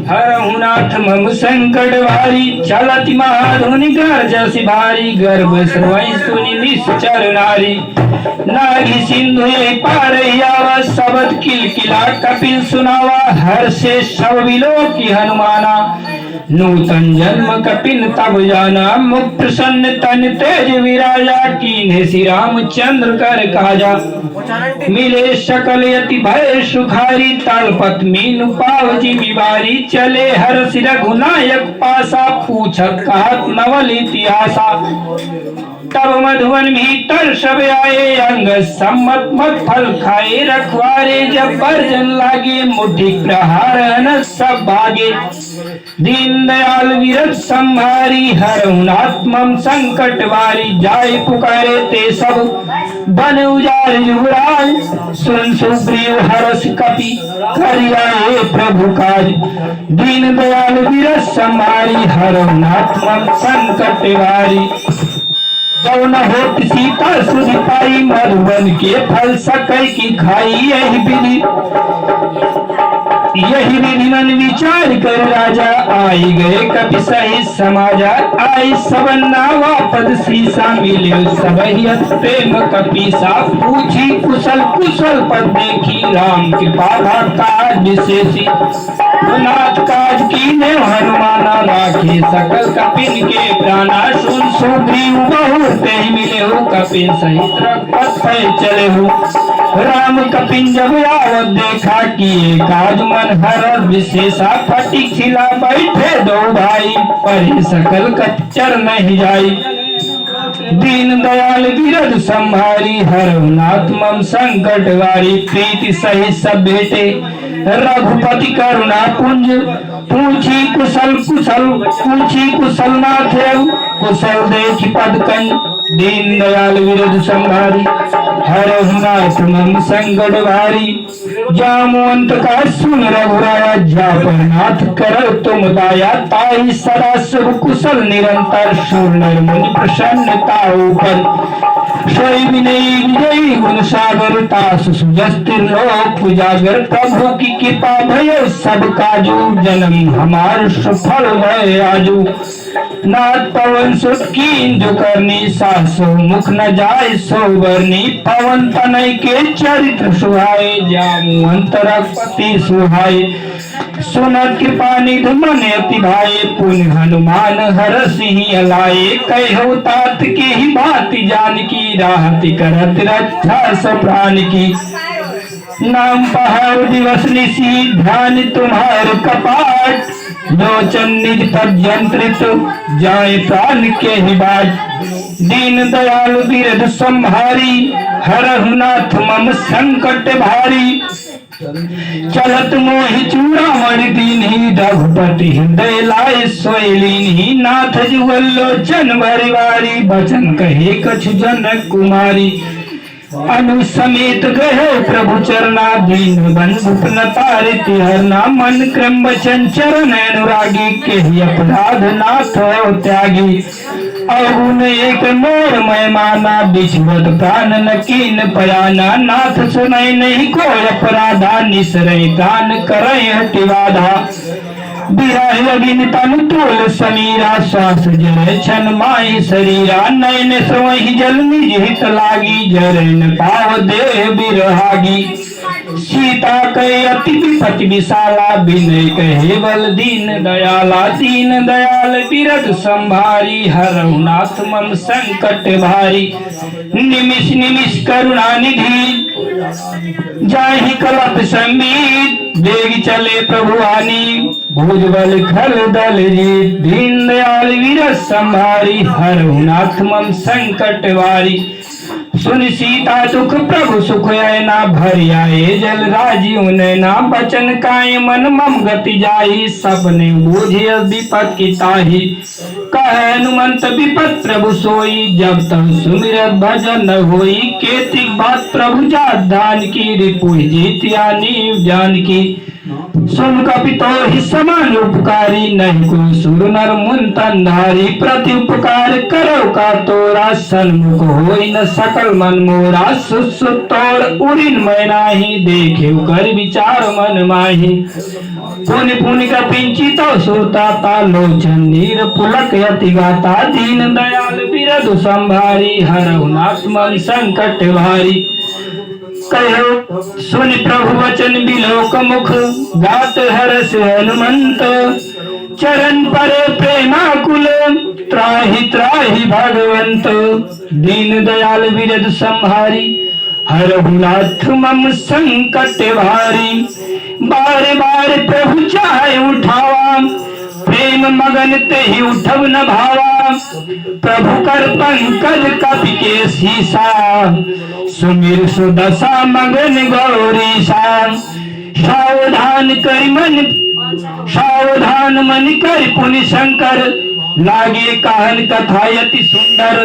Speaker 1: हरहुनाथ मम संकट वारी। चलति महाधुनि गर्जसि भारी, गर्भ स्रवै सुनि निश्चर नारी। नागी सिंधु यहि पार आवा, शबद किलकिला कपिल सुनावा। हर्षे सब विलोकि हनुमाना, नूतन जन्म कपिन तब जाना। मुख प्रसन्न तन तेज विराजा, कीन्हे श्री रामचंद्र कर काजा। मिले सकल यति भय सुखारी, तलपत मीन पाव जिमिवारी। चले हर्षि रघुनायक पासा, पूछत कहत नवल इतिहासा। तब मधुवन भीतर सब आए, अंग सम्मत मत फल खाए। रखवारे जब बरजन लागे, मुट्ठी प्रहार न सब भागे। दीन दयाल विरद संभारी, हरहुनाथ मम संकट वारी। जाय पुकारे ते सब बन उजार युवराज। सुन सुग्रीव हरष कपि, करियाए प्रभु काज। दीन दयाल विरद संभारी, हरहुनाथ मम संकट वारी। जो न होत सीता सुध पाई, मधुबन के फल सकै की खाई। यही विधि मन विचार कर राजा, आई गए कपि सहित समाजा। आई सबन नावा पद सीसा, मिले सबहियत प्रेम कपीसा। पूछी कुशल कुशल पद देखी, राम कृपा काज विशेषी। नाथ काज कीन्हे हनुमाना, राखे सकल कपिन के प्राणा। सुन सुग्रीव बहु ते मिले हो, कपिन सहित रघुपत भय चले हो। राम कपिन जब आवत देखा, किए काज मन हर विशेषा। फटिक खिला बैठे दो भाई, परे सकल कच्चर नहीं जाई। दीन दयाल विरद संभारी, हरहुनाथ मम संकट वारी। प्रीति सहित सब बेटे, रघुपति करुणा पुंज। पूछी कुशल कुशल, पूछी कुशल नाथ कुशल देखी पद कंज। दीन दयाल विरद संभारी, हरहुनाथ मम संकट वारी। जामवंत का सुन रघुराया, जापर नाथ कर तुम दाया। ताई सदा शुभ कुशल निरंतर, सुर नर मुनि प्रसन्नता ऊपर। सोई विनयी विजयी गुण सागर, तास सुजस्तिर लोक उजागर। प्रभु की कृपा भयो सब काजू, जन्म हमार सफल भय आजू। नाथ पवन सुत कीन जो करनी, सासो मुख न जाय सो बरनी। पवन तनय के चरित्र सुहाए, जामवंत रघुपति सुहाए। सुनत कृपा निधि मन अति भाए, पुण्य हनुमान हरष ही अलाए। कहु तात के ही भांति जानकी, राहति करत रक्षा सब प्राण की। नाम पहाड़ दिवस निशी, ध्यान तुम्हार कपाट। लोचन निज पर्यंत्रित जाए प्राण के ही बाज। दीन दयाल बिरद संभारी हरहु नाथ मम संकट भारी। चलत मोहि चूड़ामणि दीन्ही रघुपति हृदय लाए सोई लीन्ही। नाथ जुगल लोचन भरिवारी बचन कहे कछु जनक कुमारी। अनु समेत गए प्रभु चरना दीन बंधु न तारिति हरना। मन क्रम वचन चरण अनुरागी के अपराध नाथ त्यागी। अवगुण एक मोर मैं माना बिछवत प्राण न कीन पयाना। नाथ सुनय नहीं को अपराधा निसरय दान करय हटिवाधा। बिरह अगिन तनु तोल समीरा श्वास जरय छन माहि शरीरा। नयन स्रोहि जल निज हित लागी जरय न पाव देह बिरहागी। सीता कहे अति विपति विशाला विनय कहे बल दीन दयाला। दीन दयाल बिरद संभारी हरहु नाथ मम संकट भारी। निमिष निमिष करुणा निधि जाहि कलप संबीत। बेग चले प्रभु आनी भुजबल खल दल जीत। दीन दयाल बिरद संभारी हरहु नाथ मम संकट भारी। सुन सीता दुख प्रभु सुख ना भरि आए जल राजी नैना। बचन काय मन मम गति जाहि सबने बूझिय विपत की ताहि। कह हनुमंत विपत प्रभु सोई जब तक सुमिरत भजन न होई। केतिक बात प्रभु जात दान की रिपु जीतिया नीव जान की। सुन कपितो ही समान उपकारी नहीं को सुर नर मुन तंधारी। प्रति उपकार करो का तोरा सन्मुख होई न सकल मन मोरा। सुसुत तोर उड़िन मैं नाही देखे कर विचार मन माही। पुनि पुनि कपिंची तो सुरता ता लोचन नीर पुलक यति गाता। दीन दयाल बिरदु संभारी हरहु नाथ मन संकट भारी। कहो सुन प्रभु वचन बिलोक मुख गात हरस हनुमंत। चरण पर प्रेमाकुल त्राहि त्राहि भगवंत। दीन दयाल बिरद संभारी हरहु नाथ मम संकट भारी। बार बार प्रभु चाहे उठावा प्रेम मगन ते ही उठब न भावा। प्रभु कर पंकज कपि के सीसा सुमिर सुदशा मगन गौरीसा। सावधान मन कर पुनि शंकर लागे कहन कथा यति सुंदर।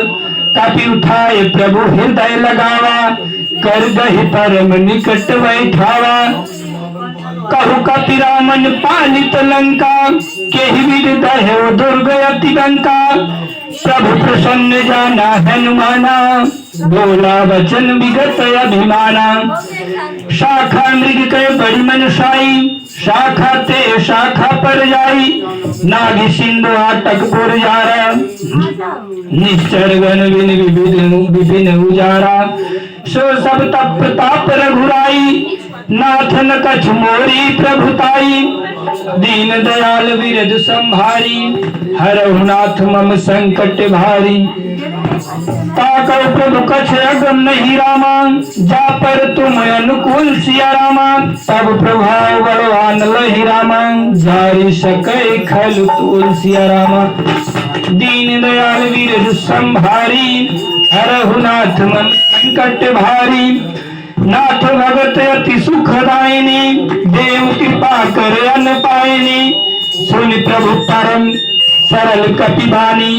Speaker 1: कपि उठाए प्रभु हृदय लगावा कर गहि परम निकट बैठावा। कहु कपि रामन पालित लंका केहि विद दह्यो दुर्ग अति लंका। प्रभु प्रसन्न जाना हनुमाना बोला वचन विगत अभिमाना। शाखा मृग के बड़ी मनसाई शाखा ते शाखा पर जाई। नाभि सिंधु आटक पुर जारा निश्चर गण विपिन उजारा। सो सब तप प्रताप रघुराई नाथन कछ मोरी प्रभुताई। दीन दयाल बिरद संभारी हरहु नाथ मम संकट भारी। ताकौ प्रभु कछ अगम नहीं रामा जा पर तुम अनुकूल सिया रामा। तब प्रभाव बलवान लहि रामा जारी सकै खल तूल सिया रामा। दीन दयाल बिरद संभारी हरहु नाथ मम संकट भारी। नाथ भगत अति सुखदायिनी देव कृपा कर अन पायनी। सुन प्रभु परम सरल कपिबानी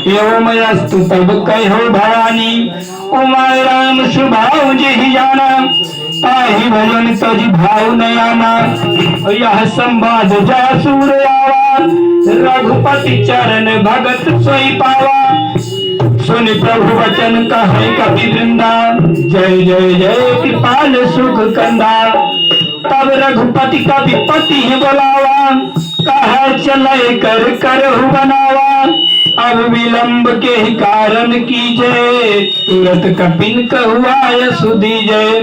Speaker 1: एवं अस्तु तब कहो भवानी। उमा राम सुभाव जेहि जाना ताहि भजन तज भाव नयाना। यह संवाद जासूर आवा रघुपति चरण भगत सोई पावा। सुन प्रभु वचन कहे कपि वृंदा जय जय जय कृपाल सुख कंदा। तब रघुपति कपिपति बुलावा कहा चले कर करहु बनावा। अब विलंब के कारण कीजय तुरत कपिन कहुआय सुदीजय।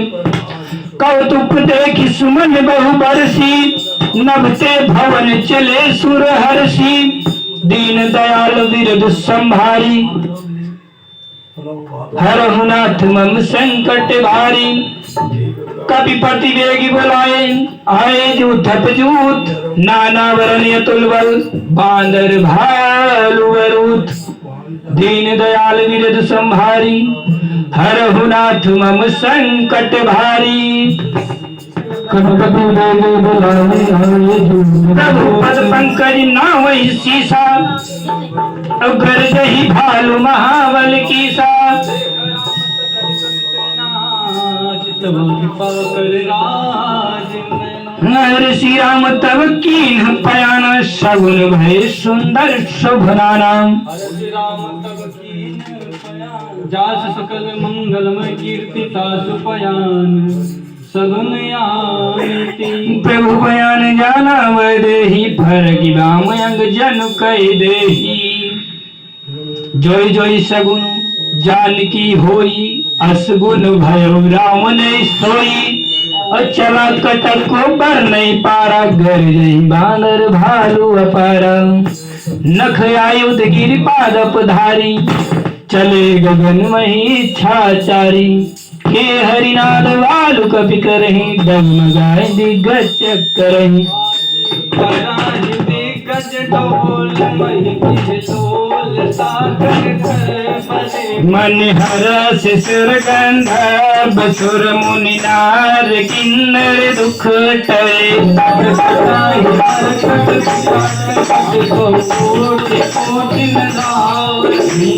Speaker 1: कौतुक देखि सुमन बहु बरसी नभते भवन चले सुर हर्षि। दीन दयाल बिरद संभारी हरहु नाथ मम संकट भारी। कपिपति वेगी बुलाए आए जूथत जूथ नाना वरण अतुल बल बांदर भालु वरूथ दीन दयाल विरद संभारी हरहु नाथ मम संकट भारी
Speaker 2: कपिपति वेगी बुलाए आए जूथ
Speaker 1: प्रभु पद पंकज नावहि सीसा अगर दही भालु महाबल कीसा हर श्री राम तब कीन पयान सगुन भय सुंदर शोभनाना
Speaker 2: जास सकल मंगलमय कीर्ति तासु पयान सगुन आनीति
Speaker 1: प्रभु बयान जाना वदेही फर की बाम अंग जन कह देही जोई जोई सगुन जानकी होई असगुन भयो रावण सोई अचला कटक को बर नहीं पारा घर जही बानर भालू अपारा नख आयुध गिरिपाद पधारी चले गगन मही छाचारी के हरिनाद वालु कपि करहि डगमगाए दिग्गज करहि
Speaker 2: दिग्गज ढोल मही ढोल सागर घर
Speaker 1: मन हरस सुर गंधर्व सुर मुनि नार किन्नर दुख टरे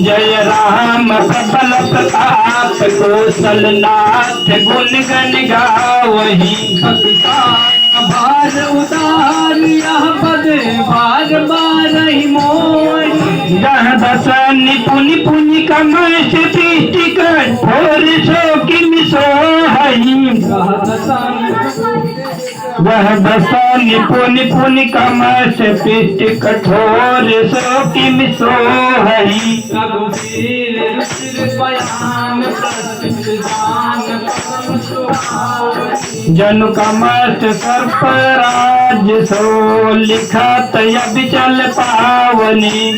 Speaker 1: जय राम प्रबल प्रताप कौशल नाथ गुण गण गावहि
Speaker 2: भार उतारिया पद भार बारहि मोर
Speaker 1: जह दस निपुनि पुनि कमल से पृष्टि कठोर सो किम सोहहि वह दशा निपुनि पुनि कमल से पृष्टि कठोर सो किम सोहहि
Speaker 2: रघुवीर रुचिर बयान प्रसिद्ध जान परम सुहावनि
Speaker 1: जनु कमस्त सर्प राज सो लिखत अबिचल पावनी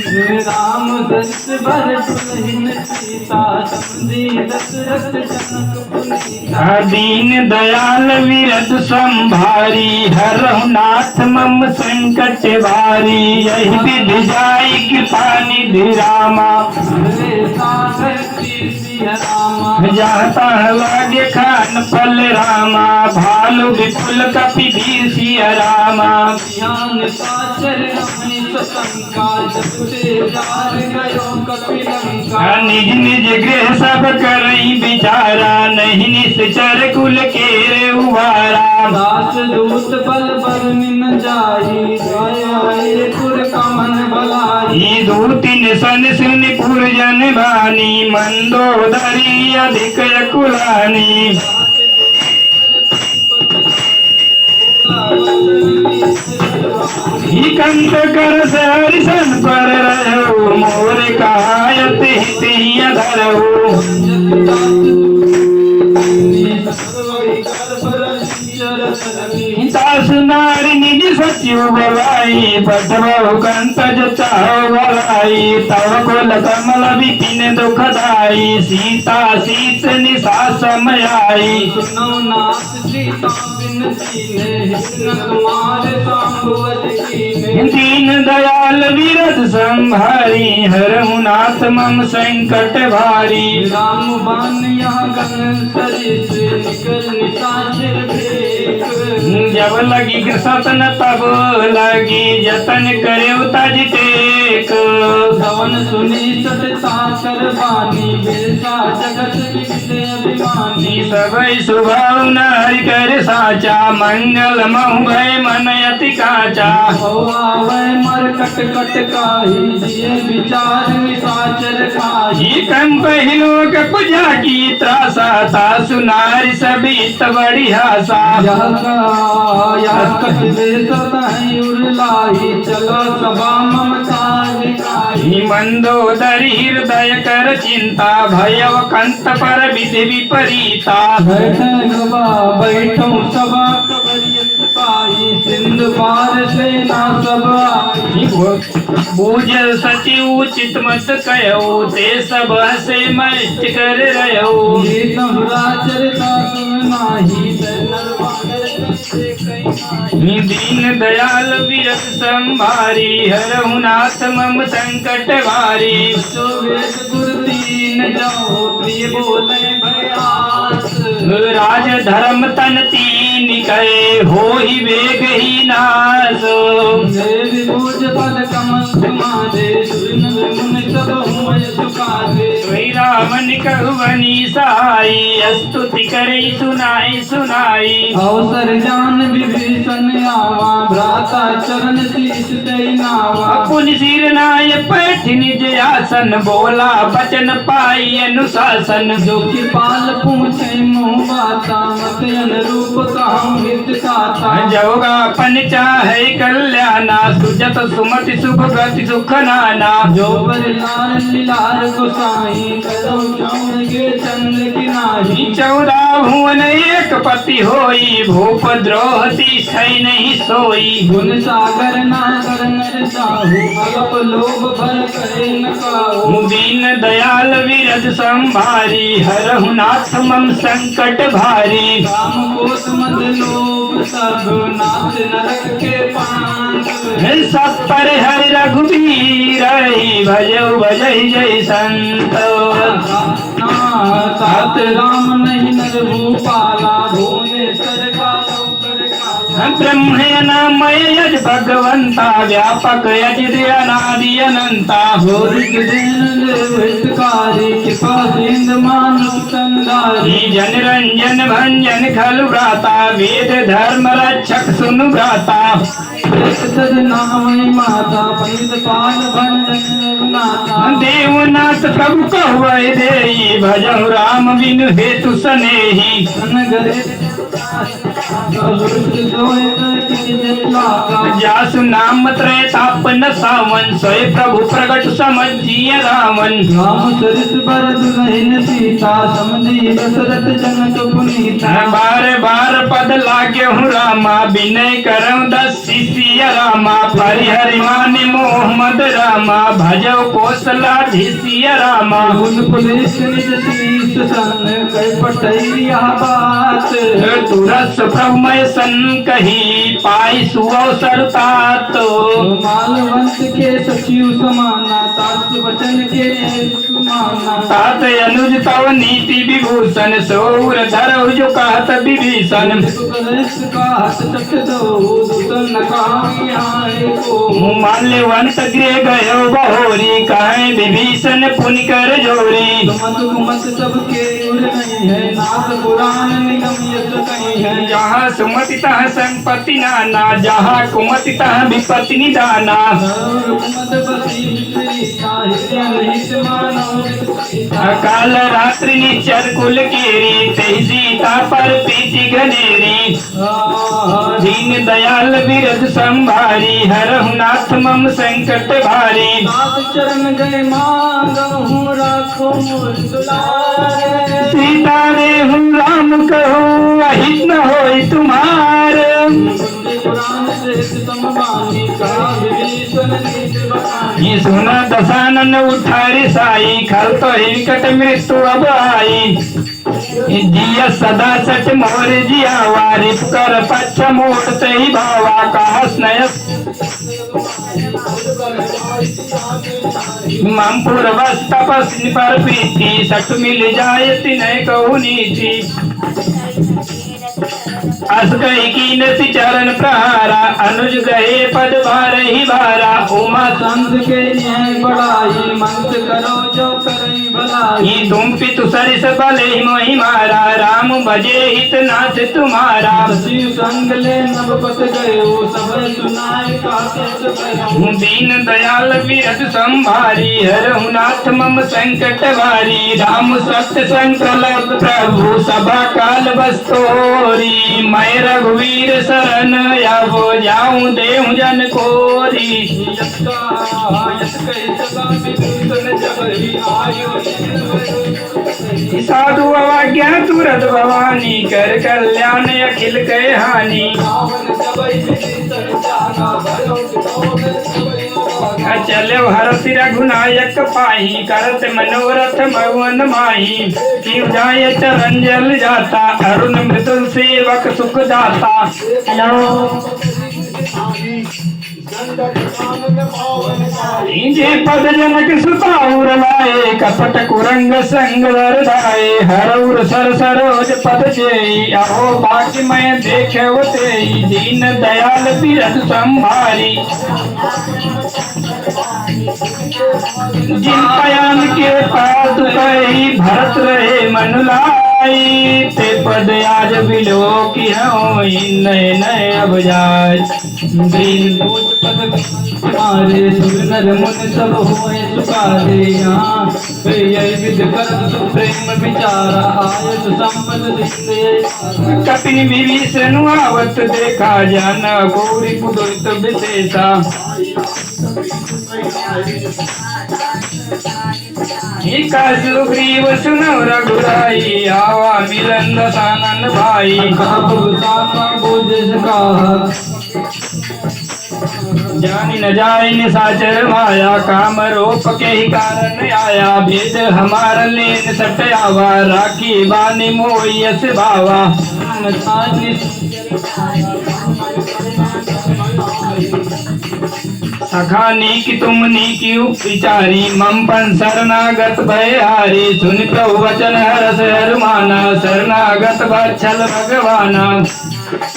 Speaker 2: राम दस बर दुलहिन सीता समझी दशरथ जनक पुनीता
Speaker 1: दीन दयाल विरद संभारी हरहु नाथ मम संकट भारी यही विधि जाई कृपा निधि रामा
Speaker 2: हरे सागर कीर्ति रामा
Speaker 1: जाता लागे खान फल रामा भालु विपुल कपि भीषि रामा
Speaker 2: ज्ञान साचर रमणि सतंका जब से जार गयो कपिलंका
Speaker 1: निज निज गृह सब करई विचारा नहीं निश्चर कुल के उवारा
Speaker 2: दास दूत बल बर निन जाई आए पुर कमन बलाई
Speaker 1: दूतिन सन सुनि पुरजन बानी मंदोदरी अधिक कुलानी ही कंत कर से हरिशन पर रहो मोर कहायत हितिया धरहु दास नारी निज सचिव बलाई पठबहु कंत जो चाहो बलाई तव कुल कमल विपिन दुखदाई सीता सीत निशा समयाई
Speaker 2: सुनो नाथ सीता बिन सीने कुमार सांबुवत कीने
Speaker 1: दीन दयाल विरद संभारी हरहु नाथ मम संकट भारी
Speaker 2: राम बान यहाँ गगन सरिस निकल निशाचर भेक
Speaker 1: जब लगी सतन तब लगी जतन करे तज टेक
Speaker 2: धवन सुनी सतता कर बानी बिरसा जगत विविधे अभिमानी
Speaker 1: सबई सुभाव नारि कर साचा मंगल महु भय मन अति काचा
Speaker 2: हो आवे मर कट कट काही जिये विचार निशाचर खाही
Speaker 1: ही कम पहिलो पुजा की त्रासा तासु नारी सभी बड़ी हासा
Speaker 2: यह कटवे सतहि उरलाही चलो सभा ममता निकाही
Speaker 1: मंदोदरी हृदय कर चिंता भयव कंत पर विधि विपरीता
Speaker 2: बैठो सभा कबरियत पाई सिंधु पार से ना सब आई।
Speaker 1: बूझ सचिव चित मत कहो ते सब हसे मस्त कर रहो।
Speaker 2: ये तमरा चरिता सुन नाही नर वानर से कहीं नाही।
Speaker 1: दीन दयाल विरत संभारी हरहु नाथ मम संकट भारी।
Speaker 2: जो वेद गुरु दीन जाओ प्रिय बोले भयास।
Speaker 1: राज धर्म तन तीन कहे हो ही वेग ही नाश।
Speaker 2: देवी पूज पद कमल तुम्हारे सुन मुन सब हुए सुखारे।
Speaker 1: सोई रामन कहवनी सहाई स्तुति करे सुनाई सुनाई।
Speaker 2: अवसर जान विभीषण आवा भ्राता चरण शीश दे नावा।
Speaker 1: अपुन सिर नाय पैठ निज आसन बोला बचन पाई अनुशासन।
Speaker 2: जो कृपाल पूछे मुँह बाता मत अनुरूप कहूँ हित खाता।
Speaker 1: जोगा पन चाहे कल्याणा सुजत सुमति सुख गति सुख नाना।
Speaker 2: जो पर लाल लीलार गोसाई कदम चौन के चंद्र की नाही।
Speaker 1: 14 भुवन एक पति होई भूप द्रोहती सही नहीं सोई।
Speaker 2: गुण सागर नागर नर साहू अगप लोभ भर करे न काहू।
Speaker 1: दीन दयाल विरद संभारी हरहु नाथ मम संकट भारी।
Speaker 2: काम कोस मद लोभ सब नाथ नरक के पांच।
Speaker 1: सब पर हरि रघुवीर भजऊ भजई जय संत।
Speaker 2: सात राम नहीं नर भूपाला भुवनेश्वर का लौकर काला।
Speaker 1: ब्रह्मयनामय यज भगवंता व्यापक यज अनादि अनंता।
Speaker 2: भोरिक दिन हितकारी कृपा सिंध मानुष कंदारी।
Speaker 1: जन रंजन भंजन खल भ्राता वेद धर्म रक्षक सुनु भ्राता।
Speaker 2: नामय माता पंडित पाल भंजन नाथा।
Speaker 1: देवनाथ प्रभु कहवै देई भजहु राम बिनु हेतु सनेही। जासु नाम त्रैतापन सावन सोय प्रभु प्रगट समझिय रावण।
Speaker 2: राम चरित भरत रहन सीता समझी दशरथ जनक पुनीता।
Speaker 1: बार बार पद लागे हूँ रामा विनय करम 10 शिष्य रामा। परिहरि माने मोहम्मद रामा भजो कौशलाधीश्य रामा।
Speaker 2: गुण पुलिस निज शीश सन कई पटैया बात।
Speaker 1: तुरस प्रभुमय सन कही पाई सुअवसर तात।
Speaker 2: मालवंत के सचिव समाना तात वचन के सुमाना।
Speaker 1: तात अनुज तव नीति विभूषण सौर धर जो कहत विभीषण। माल्यवंत गृह गयो बहोरी कहे विभीषण पुनि कर जोरी।
Speaker 2: सबके नहीं है नाथ पुराण निगम यश कहीं है।
Speaker 1: जहाँ सुमति तह संपत्ति नाना जहाँ कुमति तह विपत्ति निदाना। अकाल रात्रि निश्चर कुल केरी तेहि सीता पर प्रीति घनेरी। दीन दयाल विरद संभारी हरहु नाथ मम संकट भारी।
Speaker 2: चरण गए मांगहु राखो मोर दुलारे।
Speaker 1: सीता रे हूँ राम कहूँ अहित न होई तुम्हार।
Speaker 2: पुराण से समवानी कहा विभीषण नीति बखानी।
Speaker 1: ये सुना दशानन उठारी साई खल तो हिकट मृत्यु अब आई। जिया सदा सच मोर जिया वारिप कर पच्छ मोट तही भावा कहस नयस। मम पूर्वस तपस्नि पर प्रीति सठ मिल जाय तिनय कहु नीति। अस गई कीनति चरण प्रहारा अनुज गए पद भार ही भारा। उमा
Speaker 2: संत के न्याय बढ़ाई मंत्र करो जो करई भलाई।
Speaker 1: तुम पितु सरिस बल मोहि मारा राम भजे हित नाथ तुम्हारा।
Speaker 2: शिव संग ले नवपत गयो सब सुनाए काके।
Speaker 1: दीन दयाल विरद संभारी हरहु नाथ मम संकट भारी। राम सत्य संकल्प प्रभु सभा काल बस्तोरी। मैं रघुवीर शरण आबो जाऊं देहु जन कोरी। साधु अवज्ञा तुरत भवानी कर कल्याण अखिल कहे हानि। चले हरति रघुनायक पाही करत मनोरथ मगवन माही क्यों जाए चरण जल जाता अरुण मृदुल सेवक सुख दाता। जे पद जनक सुताउर लाए कपट कुरंग संग धाए हरउर सर सरोज पद जेई अहो भाग्य मैं देखे दीन दयाल बिरद संभारी। जिन पयान के पास कही भरत रहे मन लाई ते पद आज बिलो की नए नए अब जाय दीन पूज पद मारे सुर नर मुन सब होए सुखारे यहाँ विध कर प्रेम विचारा आयत संपद दिंदे कपिन विभीषण आवत देखा जान गौरी पुदुरित विशेषा। सुग्रीव सुनो रघुराई आवा मिलन दसानन भाई जानी न जाय निशाचर माया काम रूप के ही कारण आया भेद हमारा लेन सट आवा राखी बानी मोयस भावा। सखानी की तुमनी की उपचारी ममपन शरणागत भयहारी सुन प्रभु वचन हरस हरमाना शरणागत वत्सल भगवाना।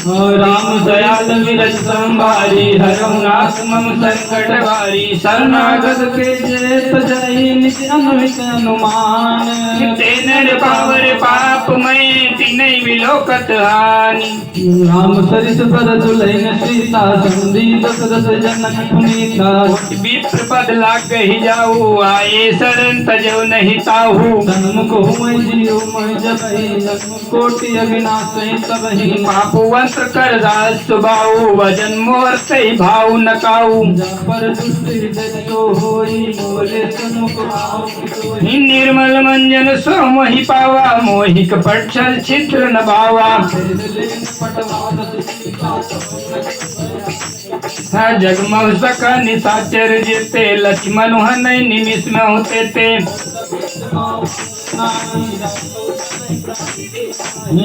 Speaker 1: राम दयाल विरज संभारी हरहुनाथ मम संकट भारी शरणागत के जेत जय निज अनुहित अनुमान तेनर पावर पाप मैं तिनै विलोकत हानि। राम सरिस पर दुलैन सीता संधि दशरथ जनक पुनीता विप्र पद लाग ही जाऊ आए शरण तजो नहीं ताहू सन्मुख हुए जियो मैं जबहि जन्म कोटि अविनाश तबहि पापु वंत्र कर दास सुबाऊ वजन मोर से भाव नकाऊ पर दुष्टि जो होई बोले सन्मुख भाव निर्मल मंजन सो मोहि पावा मोहिक पक्षल छिद्र न भावा। जगमग सका निशाचर जेते लक्ष्मण हन निमिष में होते थे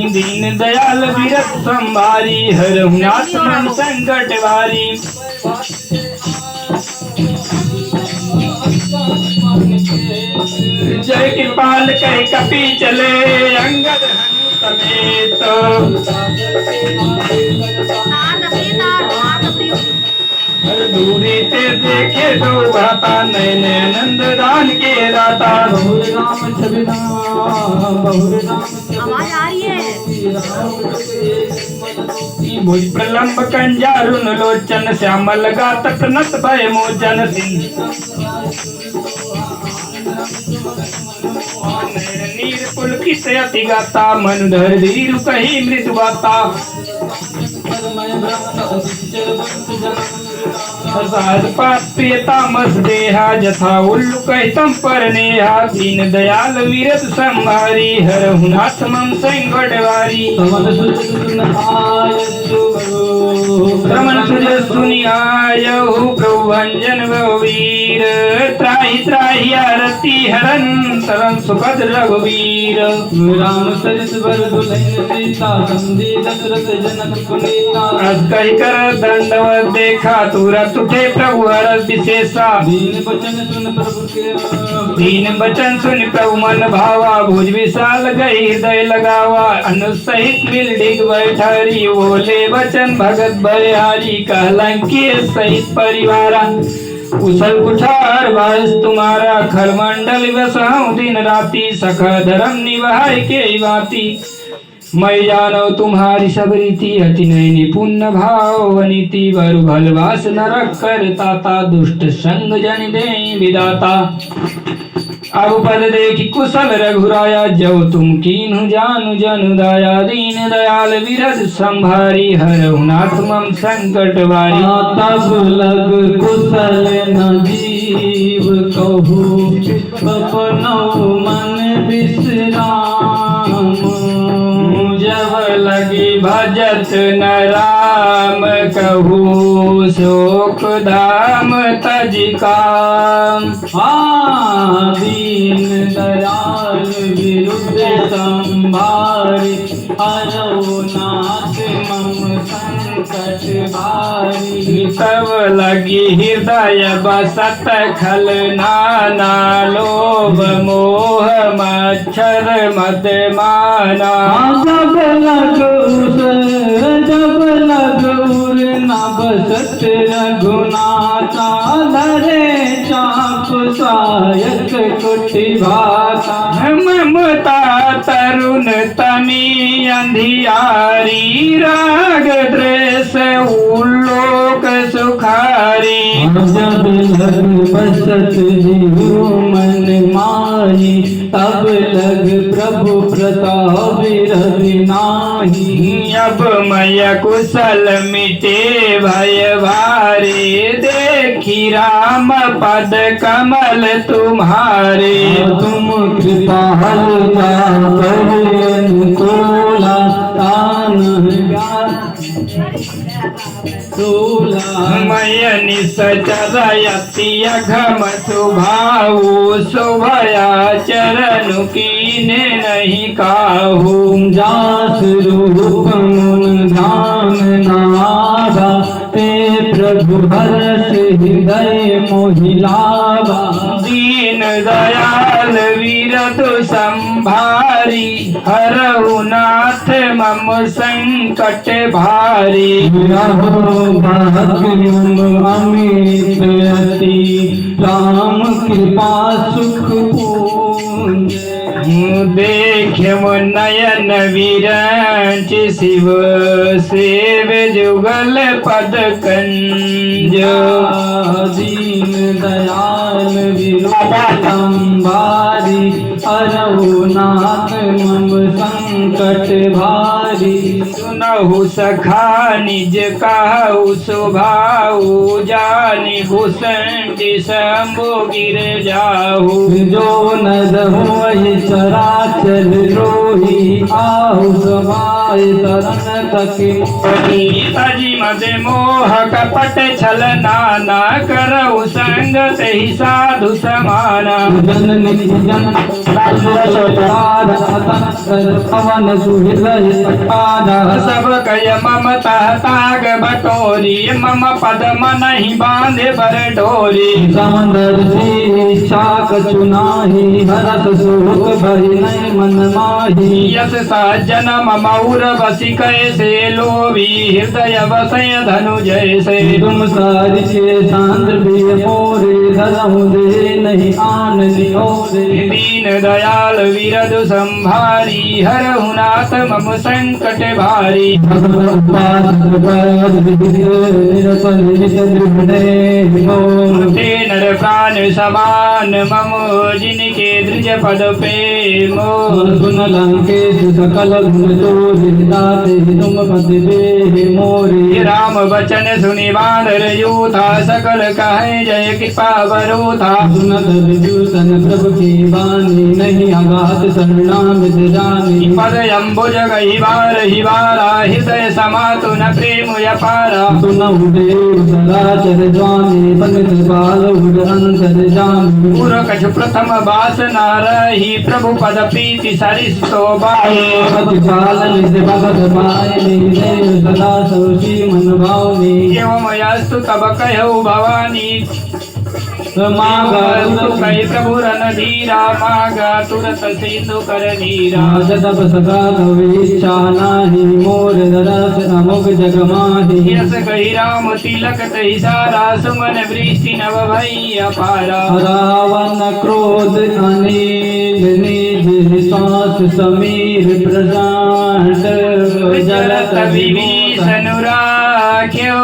Speaker 1: दीन दयाल विरत संभारी हरहुनाथ मन संकट भारी। जय कृपाल कह कपि चले अंगद हनु समेत दूरी ते देखे दो भ्राता नैन नंद दान के दाता। राम छवि
Speaker 4: आवाज आ रही है।
Speaker 1: भुज प्रलंब कंजारुन लोचन श्यामल गातक नत भय मोचन नीर पुलकित अति गाता मन धर धीरु कही मृदु गाता। प्रियतामस देहा जथा उल्लु कहतम पर नेहा दीन दयाल वीरत संभारी हरहुनाथ मम संकट भारी। रमन सुज सुनि आयहु प्रभु भंजन वीर त्राहि त्राहि आरती हरन सरन सुखद रघुवीर। राम सरिस बर दुलैन सीता संधि दशरथ जनक पुनीता अस कहि कर दंडवत देखा तुरत उठे प्रभु हरस विशेषा। दीन बचन सुन प्रभु मन भावा भुज विशाल गई हृदय लगावा अनुसहित मिल डिग बैठारी बोले वचन भगत बलिहारी कहलंकी सहित परिवारा कुशल कुठार वास तुम्हारा खरमंडल बसाऊं दिन राती सखा धर्म निभाए के बाती। मैं जानो तुम्हारी सब रीति अति नैनी पुण्य भाव नीति वर भलवास नरक करता दुष्ट संग जन दे विदाता। अब पद देखी कुशल रघुराया जब तुम कीन्हु जानु जनु दया दीन दयाल विरद संभारी हरहुनाथ मम संकट भारी। तब लग कुशल न जीव कहू अपनौ मन विश्राम जब लगी भजत न राम कहू शोक धाम तजिका
Speaker 2: दीन दयाल विरुद्ध संभारी हरऊ नाथ मम संकट भारी
Speaker 1: तब लगी हृदय बसत खल नाना लोभ मोह मच्छर मद माना
Speaker 2: जब लग न बसत रघुनाथा धरे चाप सायक कुटी भाता
Speaker 1: ममता तरुण तमी अंधियारी राग द्वेष उल्लोक सुखारी
Speaker 2: जब लग बसत जीव मन माही तब लग प्रभु प्रताप रवि नाही
Speaker 1: अब मय कुशल मिटे भय भारे देखी राम पद कमल तुम्हारे
Speaker 2: तुम कृपा तोला तान
Speaker 1: मय निसचरयति अघम सुभाऊ शोभया चरण कीने नहीं काहू
Speaker 2: जास रूप मुन धाम नागा ते प्रभु हर्ष हृदय मोहिलावा
Speaker 1: दीन दयाल वीरतु संभारी हरहु नाथ मम संकट भारी
Speaker 2: अमित अति राम कृपा सुख पूंज
Speaker 1: देख नयन विरंच शिव सेव जुगल पद कंज
Speaker 2: दीन दयाल विरोधंबारी अरहु नाथ मम संकट भारी
Speaker 1: सुनहु सखा निज कहु सुभाऊ जानि भूषण शंभु गिर जाहु
Speaker 2: जो नर होई चराचर द्रोही आहु समाय शरण तके
Speaker 1: अजी मद मोह कपट छल नाना करहु संग ही साधु समाना
Speaker 2: जननी जन पवन सुहृदय
Speaker 1: सब कय ममता ताग बटोरी मम पद मन ही बांधे बर डोरी
Speaker 2: समंदर शाक चुनाही भरत सुख भरी नहीं मन माही
Speaker 1: यस सज्जन मऊर बसी कैसे लोभी हृदय बसय धनु जैसे
Speaker 2: तुम सारी के सांद्र भी मोरे धरहु दे नहीं आन निहोरे
Speaker 1: दीन दयाल विरधु संभारी हरहु नाथ मम संकट भारी ते नर प्राण समान मम जिनके द्विज पद पे
Speaker 2: सुन लंकेश सकल गुण चोरिदाते तुम पद दे मोरे
Speaker 1: राम बचन सुनि बानर यूथा सकल कहे जय कृपा बरूथा
Speaker 2: सुनत विभूषण प्रभु की वाणी नहीं अगाध शरणागत जानी
Speaker 1: पद अम्बुज गही बार ही बारा हृदय समातु न प्रेम यपारा
Speaker 2: सुनहु देव सदाचर स्वामी पंडित बाल अंतर जानी
Speaker 1: पूर्व कछ प्रथम वासना रही प्रभु पद प्रीति सरिस शोभाए
Speaker 2: प्रतिपालन से भगत पाए देव सदा सौषी मन भावनी
Speaker 1: एवं यस्तु तब कहु भवानी
Speaker 2: मागा
Speaker 1: कही प्रभु रन धीरा मागा तुरत सिंधु कर नीरा
Speaker 2: जब सदा इच्छा नाही मोर रस अमुक जग माही
Speaker 1: यस कही राम तिलक तहि सारा सुमन वृष्टि नव भई अपारा
Speaker 2: रावण क्रोध अनिल निज श्वास समीर प्रशांत
Speaker 1: जलत विभीषण राख्यो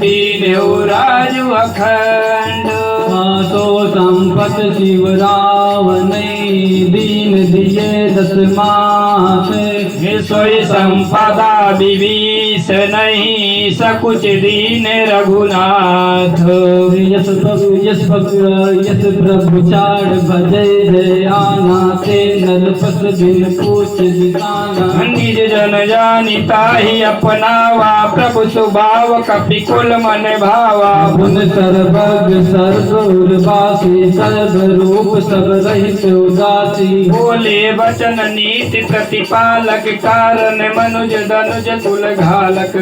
Speaker 1: दीन्यो राजु अखंड
Speaker 2: तो संपत शिव रावण दीन दिए दस मास
Speaker 1: सोई संपदा विभीष नहीं सकुच दीन रघुनाथ।
Speaker 2: यस प्रभु चार भजे जय आना ते नरपत बिन पूछ दिताना।
Speaker 1: निज जन जानिता ही अपनावा प्रभु सुभाव कपिकुल मन भावा।
Speaker 2: गुण सर्वज्ञ सर्वउर्वासी सर्वरूप सब रहित उदासी।
Speaker 1: बोले वचन नीति प्रतिपालक कारण मनुज धनुज कुल घालक।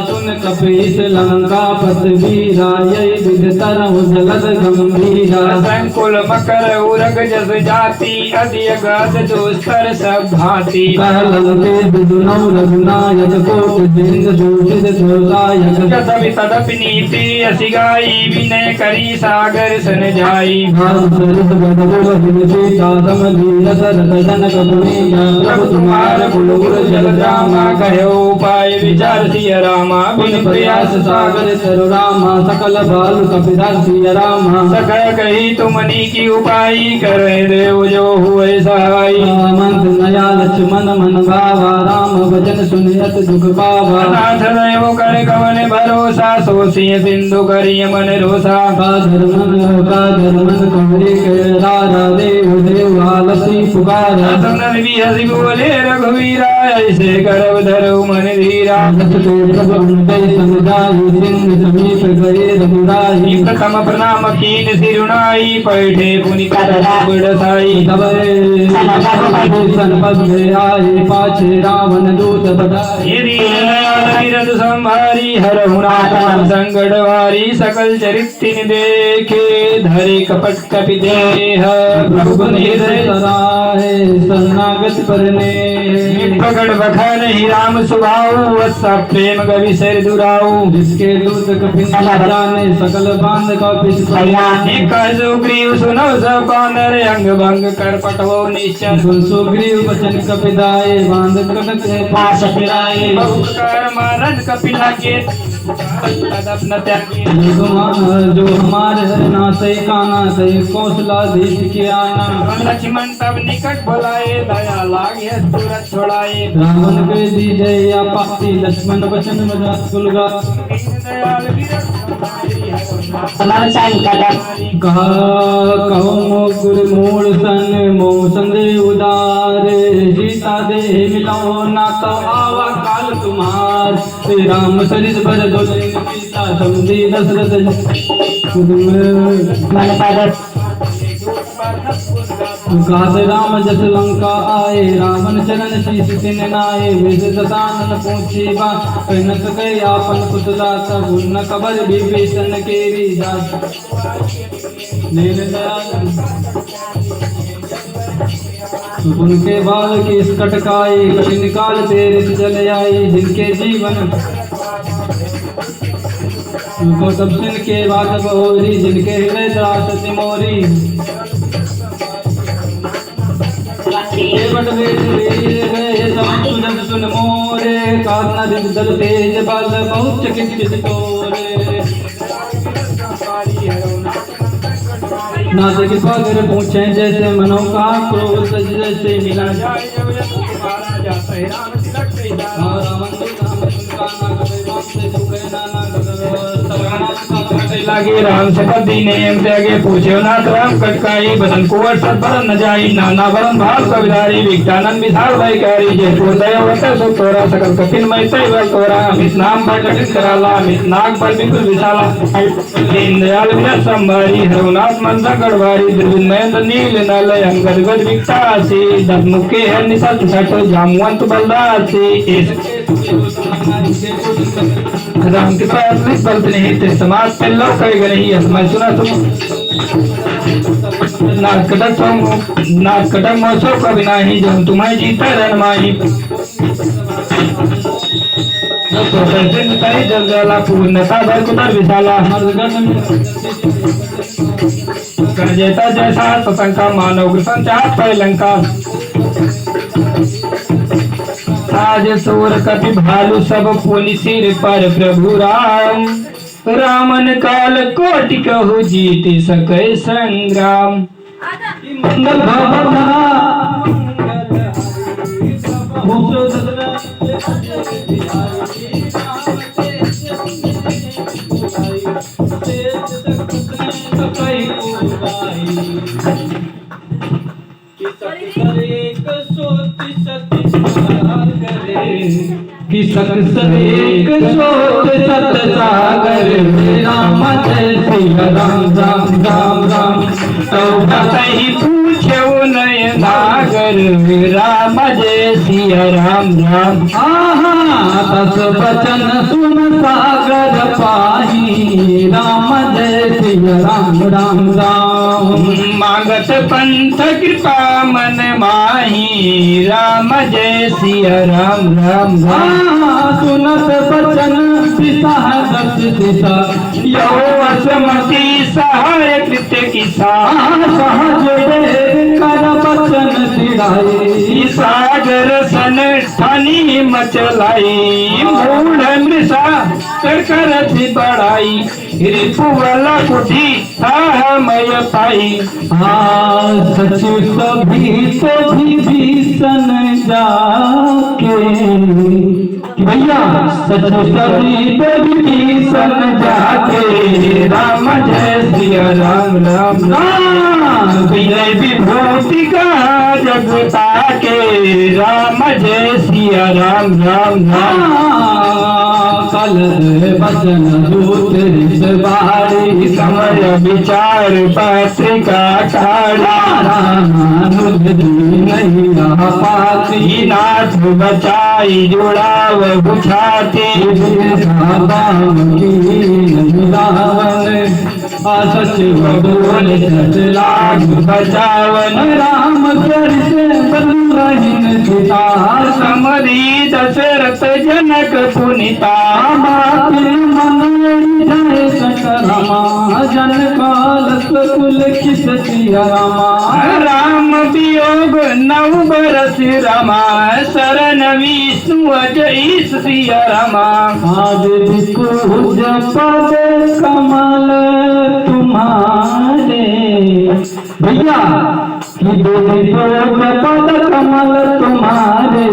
Speaker 2: सुन कपीस लंका पत वीरा यही विध तरहु जलद गंभीरा।
Speaker 1: संकुल मकर उरग जस जाति अधि गद दुस्तर सब भांति।
Speaker 2: कहलन के दुदुनौ रघुनायक कोट जिंद दूषित दुर्गायक।
Speaker 1: कदपि तदपि नीति असि गाई विनय करी सागर सन जाई।
Speaker 2: सरित बदबुल हिमतीता समधीर सरत जनक पुनीया। प्रभु तुम्हार बुलबुल जल रामा
Speaker 1: कहो उपाय विचार सिय रामा।
Speaker 2: बिन प्रयास सागर तरु रामा। सकल बाल कपिधर सिय रामा।
Speaker 1: सकल कही तुमनी की उपाय करे देव जो हुए सहाय।
Speaker 2: मंत्र नया लक्ष्मण मन भावा। राम वचन सुनियत दुख पावा।
Speaker 1: नाथ देव कर कवन भरोसा सो सिंह सिंधु करिय मन रोसा।
Speaker 2: का धर्मन कवरे के रारा देव देव आलसी पुकारा।
Speaker 1: सुनन भी हसी बोले रघुवीरा ऐसे करब धरऊ मन धीरा।
Speaker 2: समीप गए रघुराई।
Speaker 1: प्रथम प्रणाम कीन सिरुनाई पैठे पुनि बड़साई।
Speaker 2: आए पाछे रावण दूत बढ़ाए।
Speaker 1: यदि रथ संभारी हरहु नाथ संकट वारी। सकल चरित्र देखे धरे कपट कपि देह। प्रभु हृदय
Speaker 2: सराहे शरणागत परने।
Speaker 1: प्रकट बखन ही राम सुभाऊ वत्स प्रेम कवि सर दुराऊ।
Speaker 2: जिसके दूत कपिन जाने सकल बांध का पिछ
Speaker 1: सुग्रीव सुनो सब बांधर अंग भंग कर पटवो निश्चर।
Speaker 2: सुग्रीव वचन कपिदाए बांध कनक पास फिराए।
Speaker 1: बहुकार मारन कपिला के तदप न त्यागे।
Speaker 2: जो हमारे नासे काना से कौशलाधीश के आना।
Speaker 1: लक्ष्मण तब निकट बुलाए दया लागे तुरंत छोड़ाए।
Speaker 2: रावण के दी जय या पाती लक्ष्मण वचन मजाक कुलगा।
Speaker 1: दयाल विरक्त
Speaker 2: कहा कहो गुर मूल सन मोह संदेह उदारे। सीता दे मिलो ना तो आवा काल तुम्हार। राम सरित भर दोले सीता समझी दशरथ गात राम जस लंका आए। रावण चरण शीश तिन नाये। विष दसानन पूछी बा कह न सके आपन पुतला। तब न कबर विभीषण केरी जात। नील दयाल उनके बाल की कटकाई। कठिन काल तेरे चल आई। जिनके जीवन उनको तब सुन के बात बहोरी। जिनके हृदय त्रास तिमोरी। केवट वेद वीर गए सब सुन सुन मोरे। कारण दल तेज बल बहुत चकित तोरे। नाथ के सागर पूछे जैसे मनो का क्रोध जैसे मिला जाए।
Speaker 1: लागे राम शपथ दीने एम त्यागे पूछे नाथ राम कटकाई। बदन कुंवर सत बरन न जाई। नाना बरन भाल कविधारी। विज्ञानन विशाल भय कारी। जय तोदय वत सो तोरा सकल कपिन मय तय वर तोरा। अमित नाम पर कठिन कराला। अमित नाग पर बिपुल विशाला। दीन दयाल विरत संभारी। हरनाथ मन गढ़वारी। दुर्बिन महेंद्र नील नल अंगद गद विक्तासी। दस मुखे है निसत छठ जामुवंत बलदासी। राम के पास बल नहीं समाज पे लो करेगा नहीं। मैं सुना तुम नाकटक मौसो कभी नहीं। जब तुम्हें जीता रन माही। जल जला पूर्णता भर कुतर विशाला। जेता जैसा सतंका मानव कृष्ण चाहत पर लंका। आज सोर कपि भालू सब पुनि सिर पर प्रभु राम। रामन काल कोटि कहु जीत सकै संग्राम।
Speaker 2: मंगल भवन किसक सरेक सोत सत सागर राम जय सिया राम राम राम राम
Speaker 1: तो कहीं पूछो नय नागर राम जय सिया राम राम।
Speaker 2: तस बचन सुन सागर पाही राम जय सिया राम राम राम।
Speaker 1: मांगत पंथ कृपा मन माही राम जय सिया राम राम राम।
Speaker 2: सुनत बचन दस दिशा
Speaker 1: यो असमति सहाय कृत्य किसा
Speaker 2: सहज कर बचन सिराए
Speaker 1: सागर सन ठानी मचलाई मूढ़ मृषा कर थी बढ़ाई रिपुवला कुठी मय पाई।
Speaker 2: सचिव सभी तो भी भीषण जाके भैया सचिव सभी तो भी भीषण जाके
Speaker 1: राम जय सिया राम राम राम। विजय विभूति का जगता के राम जय सिया राम राम राम।
Speaker 2: कल बचन दूत बारी
Speaker 1: समय विचार पत्रिका
Speaker 2: नहीं पाती
Speaker 1: नाथ बचाई जुड़ाव बुझाती
Speaker 2: सचिव बोल लाग
Speaker 1: बचावन
Speaker 2: राम कर से बलहीन सीता
Speaker 1: समरी दशरथ जनक पुनिता
Speaker 2: जन काल कुल किस सिया रामा
Speaker 1: राम वियोग 9 बरस रमा शरण विष्णु अजईस सिया रमा।
Speaker 2: आज पूज पद कमल तुम्हारे भैया कि पद कमल तुम्हारे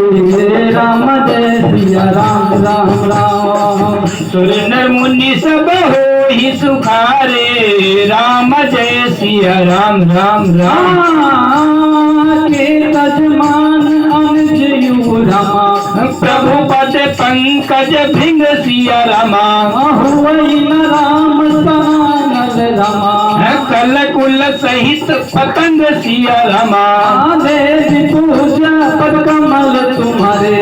Speaker 2: राम जय सिया राम राम राम।
Speaker 1: सुर नर मुनि सब हो ही सुखारे राम जय सिया राम राम राम।
Speaker 2: के तजमान अनुजयु रमा
Speaker 1: प्रभु पद पंकज भृंग सिया रमा।
Speaker 2: हुई न राम सनानल रमा
Speaker 1: कल कुल सहित पतंग सिया रमा।
Speaker 2: देवी पूजा पद कमल तुम्हारे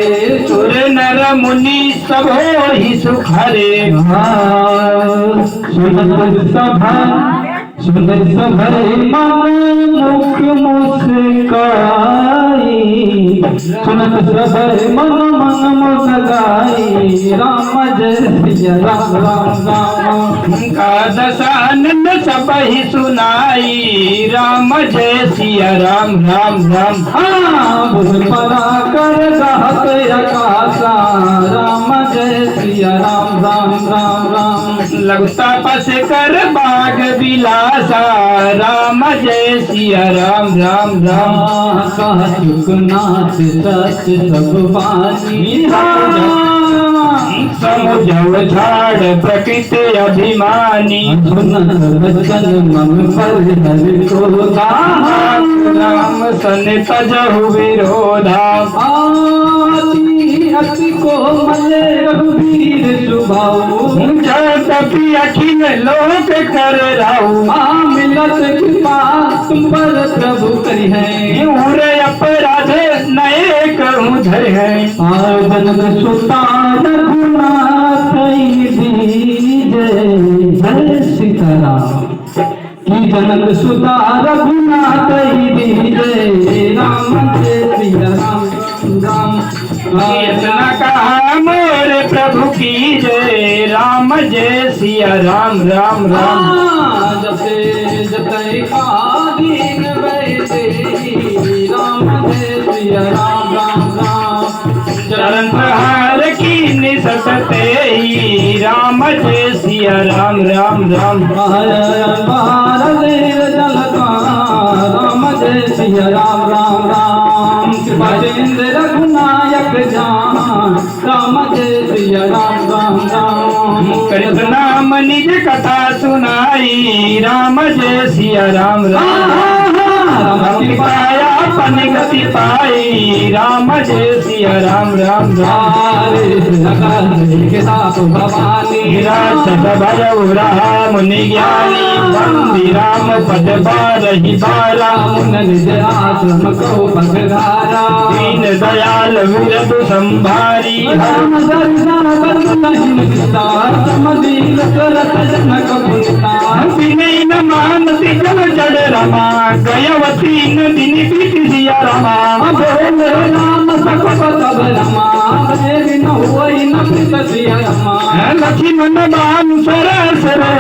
Speaker 1: सुर नर मुनि सब हो ही सुखारे।
Speaker 2: सुनत सभा मन मुख मुस्काई सुनत सभय मन मन मुस्काई राम जय सिया राम राम राम।
Speaker 1: का दशानंद सब ही सुनाई राम जय सिया राम राम राम।
Speaker 2: बोल परा कर गात आकाशा राम जय सिया राम राम राम राम।
Speaker 1: लगता पस कर बाग विलासा राम जय सिया राम राम राम।
Speaker 2: चुकनाथ सच सब बानी
Speaker 1: समुझव झाड़ प्रकृति अभिमानी।
Speaker 2: वचन मम पर हरि को
Speaker 1: राम सन तजहु विरोधा।
Speaker 2: अति को मले रघुवीर सुभाऊ
Speaker 1: तपी अखिल लोक कर राहु।
Speaker 2: मिलत कृपा तुम पर प्रभु करी है
Speaker 1: अपराध नए कहूँ धर है।
Speaker 2: जनक सुता रघुनाथ जय सीताराम की जनक सुता रघुनाथ जय राम जय सिया राम राम।
Speaker 1: इतना कहा मोर प्रभु की जय राम जय सिया राम राम राम।
Speaker 2: जते जते दीन वैसे राम जय सिया राम राम राम।
Speaker 1: चरण प्रहार की निसटते ही राम जय सिया राम राम राम।
Speaker 2: राम जय सिया राम राम राम। कृपाचंद्र रघुनायक जग जान राम जय सिया राम राम राम।
Speaker 1: कृष्ण नाम निज कथा सुनाई राम जय सिया राम राम। राम पाया पन गति पाई राम जय सिया राम राम राम।
Speaker 2: के साथ भवानी
Speaker 1: राक्षस भरऊ राम मुनि ज्ञानी बंदी राम पद बारहि बारा।
Speaker 2: मुन निज आश्रम को पगधारा
Speaker 1: दीन दयाल विरतु संभारी
Speaker 2: राम दर्शन बंदन विस्तार समदीन करत जनक पुनिता।
Speaker 1: विनय न मानति जल जड़ रमा गयवती नदिनी बीति सिया रमा।
Speaker 2: बोले राम सकपत रमा देवी न हुई न प्रीत सिया रमा।
Speaker 1: लक्ष्मण बान सर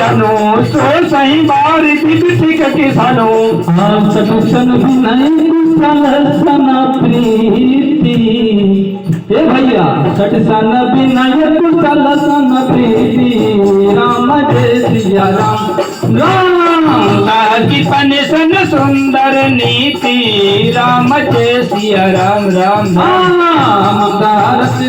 Speaker 1: अनु सो सही बार विभीति किसानो।
Speaker 2: सटसन विनय कुशल प्रीति। हे भैया सटसन विनय कुशल सन प्रीति राम जय सिया राम राम।
Speaker 1: पन सन सुंदर नीति राम जय सिया राम राम राम।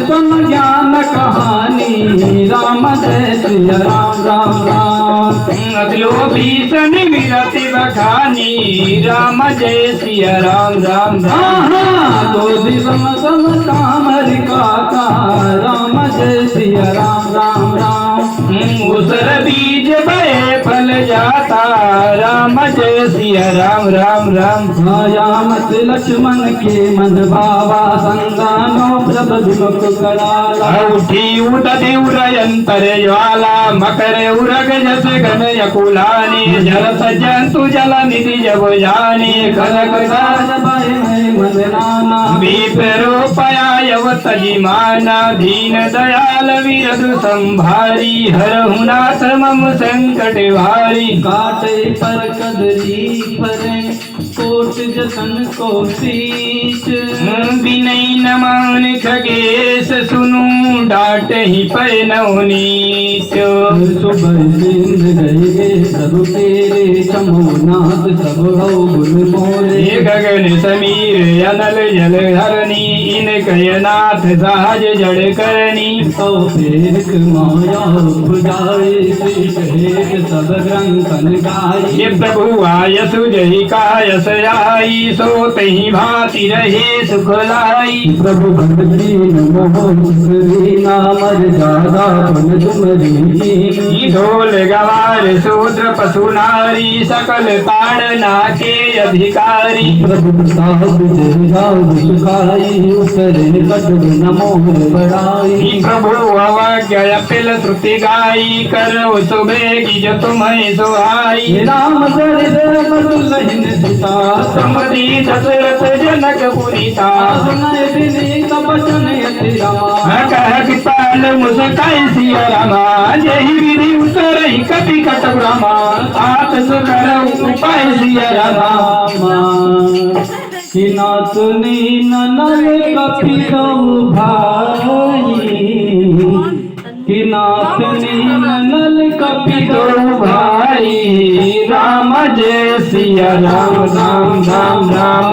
Speaker 2: सन ज्ञान कहानी राम जय सिया राम राम राम।
Speaker 1: अगलो भीषण विरति बखानी राम जय सिया राम राम राम।
Speaker 2: दो दिवम सम कामर का राम जय सिया राम राम राम।
Speaker 1: उसर बीज भय फल जाता राम जय सिया राम राम राम।
Speaker 2: मायामत लक्ष्मण के मन भावा संगानो प्रभ विमुख कराला।
Speaker 1: उठी उठति उरयंतर ज्वाला मकर उरग जस घन यकुलानी। जलत जंतु जल निधि जब जानी कनक साज
Speaker 2: मन नाना
Speaker 1: विप्रो पयायवत जिमाना। दीन दयाल विरधु संभारी हरहु नाथ मम संकट भारी।
Speaker 2: काटे पर कदरी परे कोट जतन को पीछ।
Speaker 1: विनय न मान खगेश सुनु डाट ही पर नवनीत।
Speaker 2: सुबह सिंध गए प्रभु तेरे चमोनाथ सब हो गुण मोरे।
Speaker 1: हे गगन समीर अनल जल धरनी इन कयनाथ सहज जड़ करनी।
Speaker 2: तो फेर माया बुझाए श्री सब ग्रंथन गाई।
Speaker 1: ये प्रभु आयसु जहि कायस आई सो तहि भांति रहे सुख लाई।
Speaker 2: प्रभु भक्ति मोह नामर जादा पन तुमरी।
Speaker 1: ढोल गवार शूद्र पशु नारी सकल ताड़ना के अधिकारी।
Speaker 2: प्रभु साहब जय सुखाई उसरे कटब नमो बड़ाई।
Speaker 1: प्रभु अवज्ञा पिल श्रुति गाई करो सुबेगी जो तुम्हें सुहाई।
Speaker 2: राम चरित मधुलहिन सीता
Speaker 1: समधी दशरथ जनक पुनीता।
Speaker 2: सुनय विनीत बचन यति रामा।
Speaker 1: कह कृपाल मुस्काई सिया रामा जहि विधि उतरहि कपि कटक रामा। आत सुकर उपाय सिया रामा।
Speaker 2: कि नातनी ननल कपि गौ भाई। कि नातनी ननल कपि
Speaker 1: दो भाई राम जय सिया राम राम राम राम।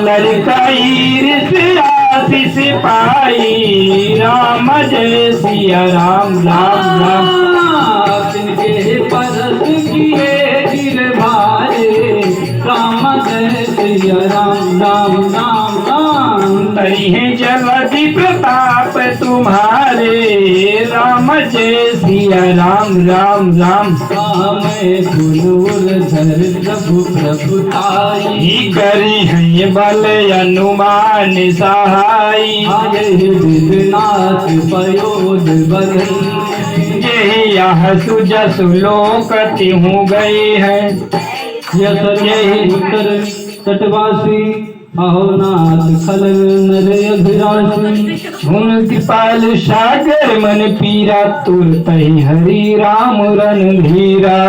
Speaker 1: लड़काई ऋषि सिपाही राम जय सिया राम राम राम।
Speaker 2: तिनके परस किए गिर भारे राम जय सिया राम राम राम राम।
Speaker 1: तरी है जगति प्रताप तुम्हारे राम जय सिया राम राम राम।
Speaker 2: मैं फूल धर प्रभु प्रभुताई।
Speaker 1: करी है बल अनुमान सहाय।
Speaker 2: आये विघ्नाथ पयोध बरन।
Speaker 1: यह सुजस लोकति हूँ गई है।
Speaker 2: यही उत्तर तटवासी अहो नाथ खल नर अभिरासी।
Speaker 1: हुन कृपाल सागर मन पीरा तुरत ही हरि राम रणधीरा।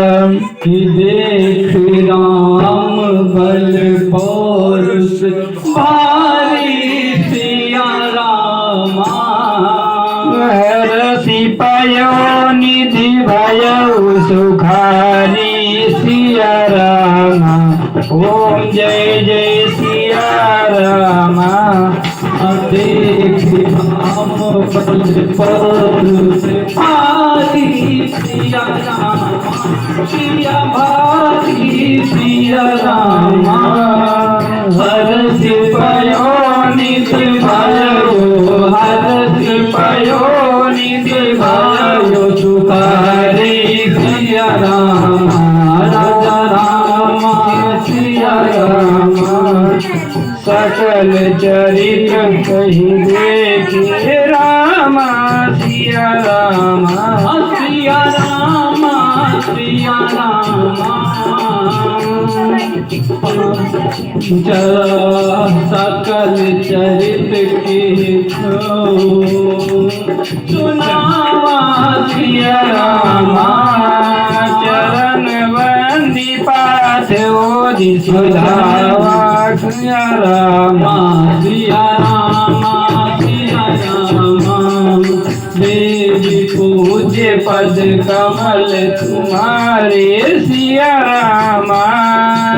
Speaker 2: कि देख राम बल पौरुष भारी सिया रामा।
Speaker 1: रसी पयो निधि भयो सुखारी सिया रामा। ओम जय जय सिया रामा।
Speaker 2: देख पद से भारी सिया रामा सिया भारी सिया रामा हर सिपयो नित भयो हर सिपयो नित भयो सुखारे सिया रामा राजा रामा सिया रामा सकल चरित कहीं देखे रामा सिया रामा सिया रामा सिया रामा सकल चरित की सुनावा सिया रामा चरण बंदी पाठ ओदि सुधावा सिया रामा सिया रामा सिया रामा देवी पूज्य पद कमल तुम्हारे सिया रामा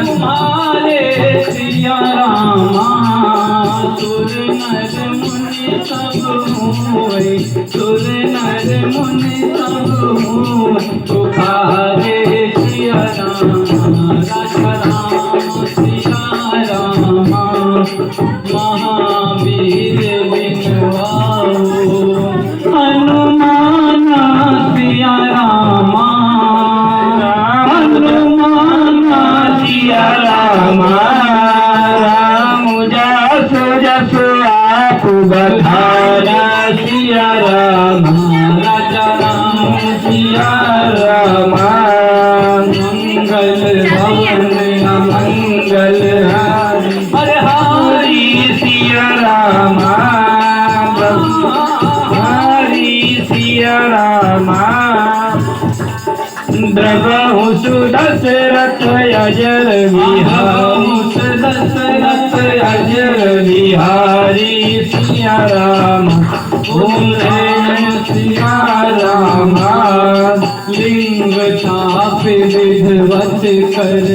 Speaker 2: तुम्हारे सिया रामा सुर नर मुनि सब मोए सुर नर मुनि सब मोए तुम्हारे सिया रामा राजा राम सिया रामा महावीर बिनवाओ हनुमान सिया रामा हनुमान सिया रामा राम जस जस आप बधाया सिया रामा राजा राम सिया रामा मंगल भवन मंगल हरे हरि सिया रामा हरि सिया रामा द्रवहु सुदशरथ अजर बिहारी दशरथ अजर बिहारी सिया रामा ओम सिया रामा लिंग छाप विधवत कर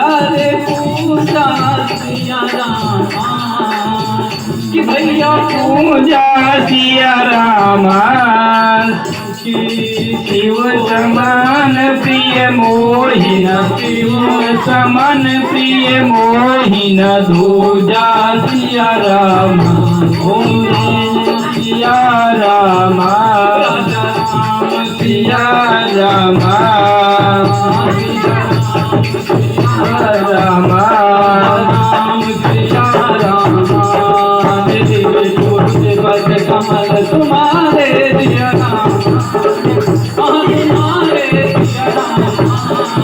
Speaker 2: अरे पूजा सिया रामा कि भैया पूजा सिया रामा शिव समान प्रिय मोहिन शिव समान प्रिय मोहिन दूजा सिया रामा ओम सिया रामा सिया रामा रामा सिया रामा पद कमल तुम्हारे सिया रामा तुम्हारे सिया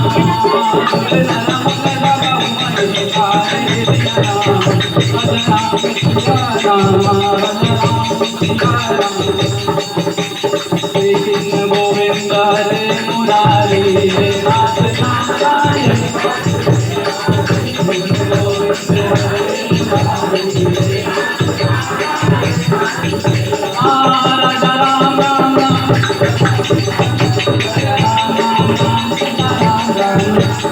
Speaker 2: श्री कृष्ण गोविंद हरे मुरारी हे नाथ नारायण राजा राम राम राम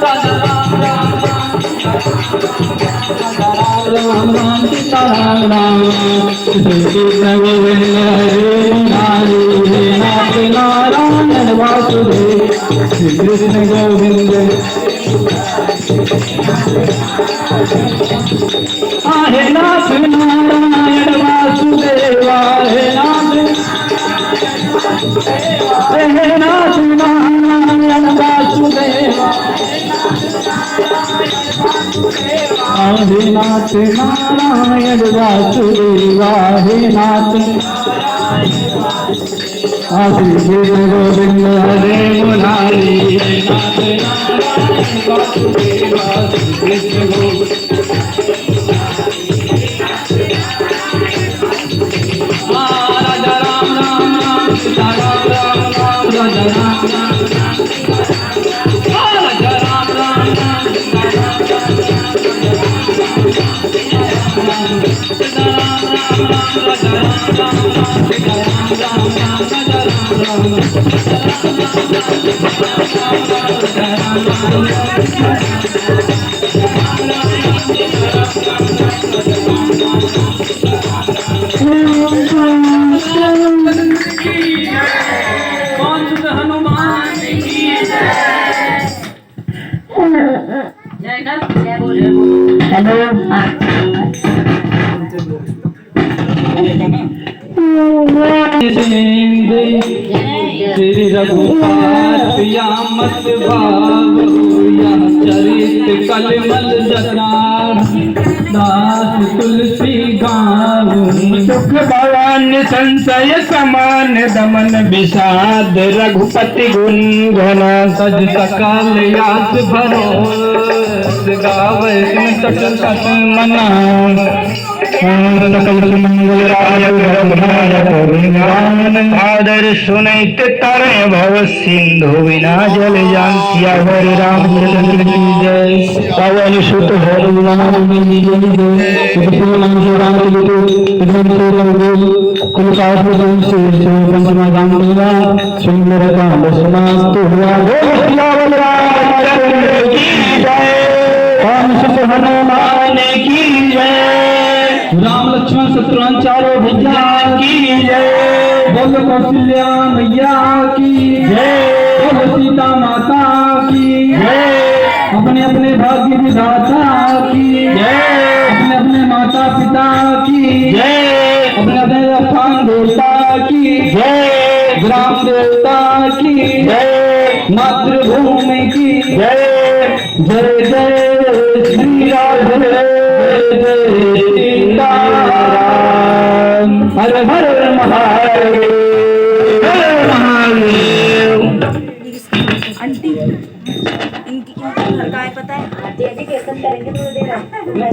Speaker 2: राजा राम राम राम राम सीता राम राम श्री कृष्ण गोविंद हरे मुरारी हे नाथ नारायण वासुदेव श्री कृष्ण गोविंद हे नाथ नारायण वासुदेवा हे नाथ नारायण वासुदेवा हे नाथ नारायण वासुदेवा हे नाथ श्री कृष्ण गोविंद हरे मुरारी हे नाथ नारायण वासुदेवा श्री कृष्ण गोविंद राजा राम राम राम सीता राम राम राम राजा राम राम राजा राम राम राम सीता राम राम राम श्री रघुपात या मत भाव या चरित कलमल जतार दास तुलसी गाऊं
Speaker 1: सुख भवान संशय समान दमन विषाद रघुपति गुण घन
Speaker 2: सज सकाल याद भरो गावे सट सट मना
Speaker 1: आदर सुनित तरे भव सिंधु बिना जल जान सियावर रामचंद्र की जय पवन सुत हनुमान की जय
Speaker 2: राम लक्ष्मण शत्रुघ्न चारों भैया
Speaker 1: की जय
Speaker 2: बोल कौशल्या मैया की
Speaker 1: जय
Speaker 2: बोल सीता माता की
Speaker 1: जय
Speaker 2: अपने अपने भाग्य विधाता की
Speaker 1: जय
Speaker 2: अपने अपने माता पिता की
Speaker 1: जय
Speaker 2: अपने अपने स्थान देवता की
Speaker 1: जय
Speaker 2: ग्राम देवता की
Speaker 1: जय
Speaker 2: मातृभूमि की
Speaker 1: जय
Speaker 2: जय जय श्री राम जय जय सीता हर हर महादेव
Speaker 1: हर महादेव।
Speaker 4: आंटी इनकी घर का है पता है? आंटी कीर्तन करेंगे थोड़ी देर।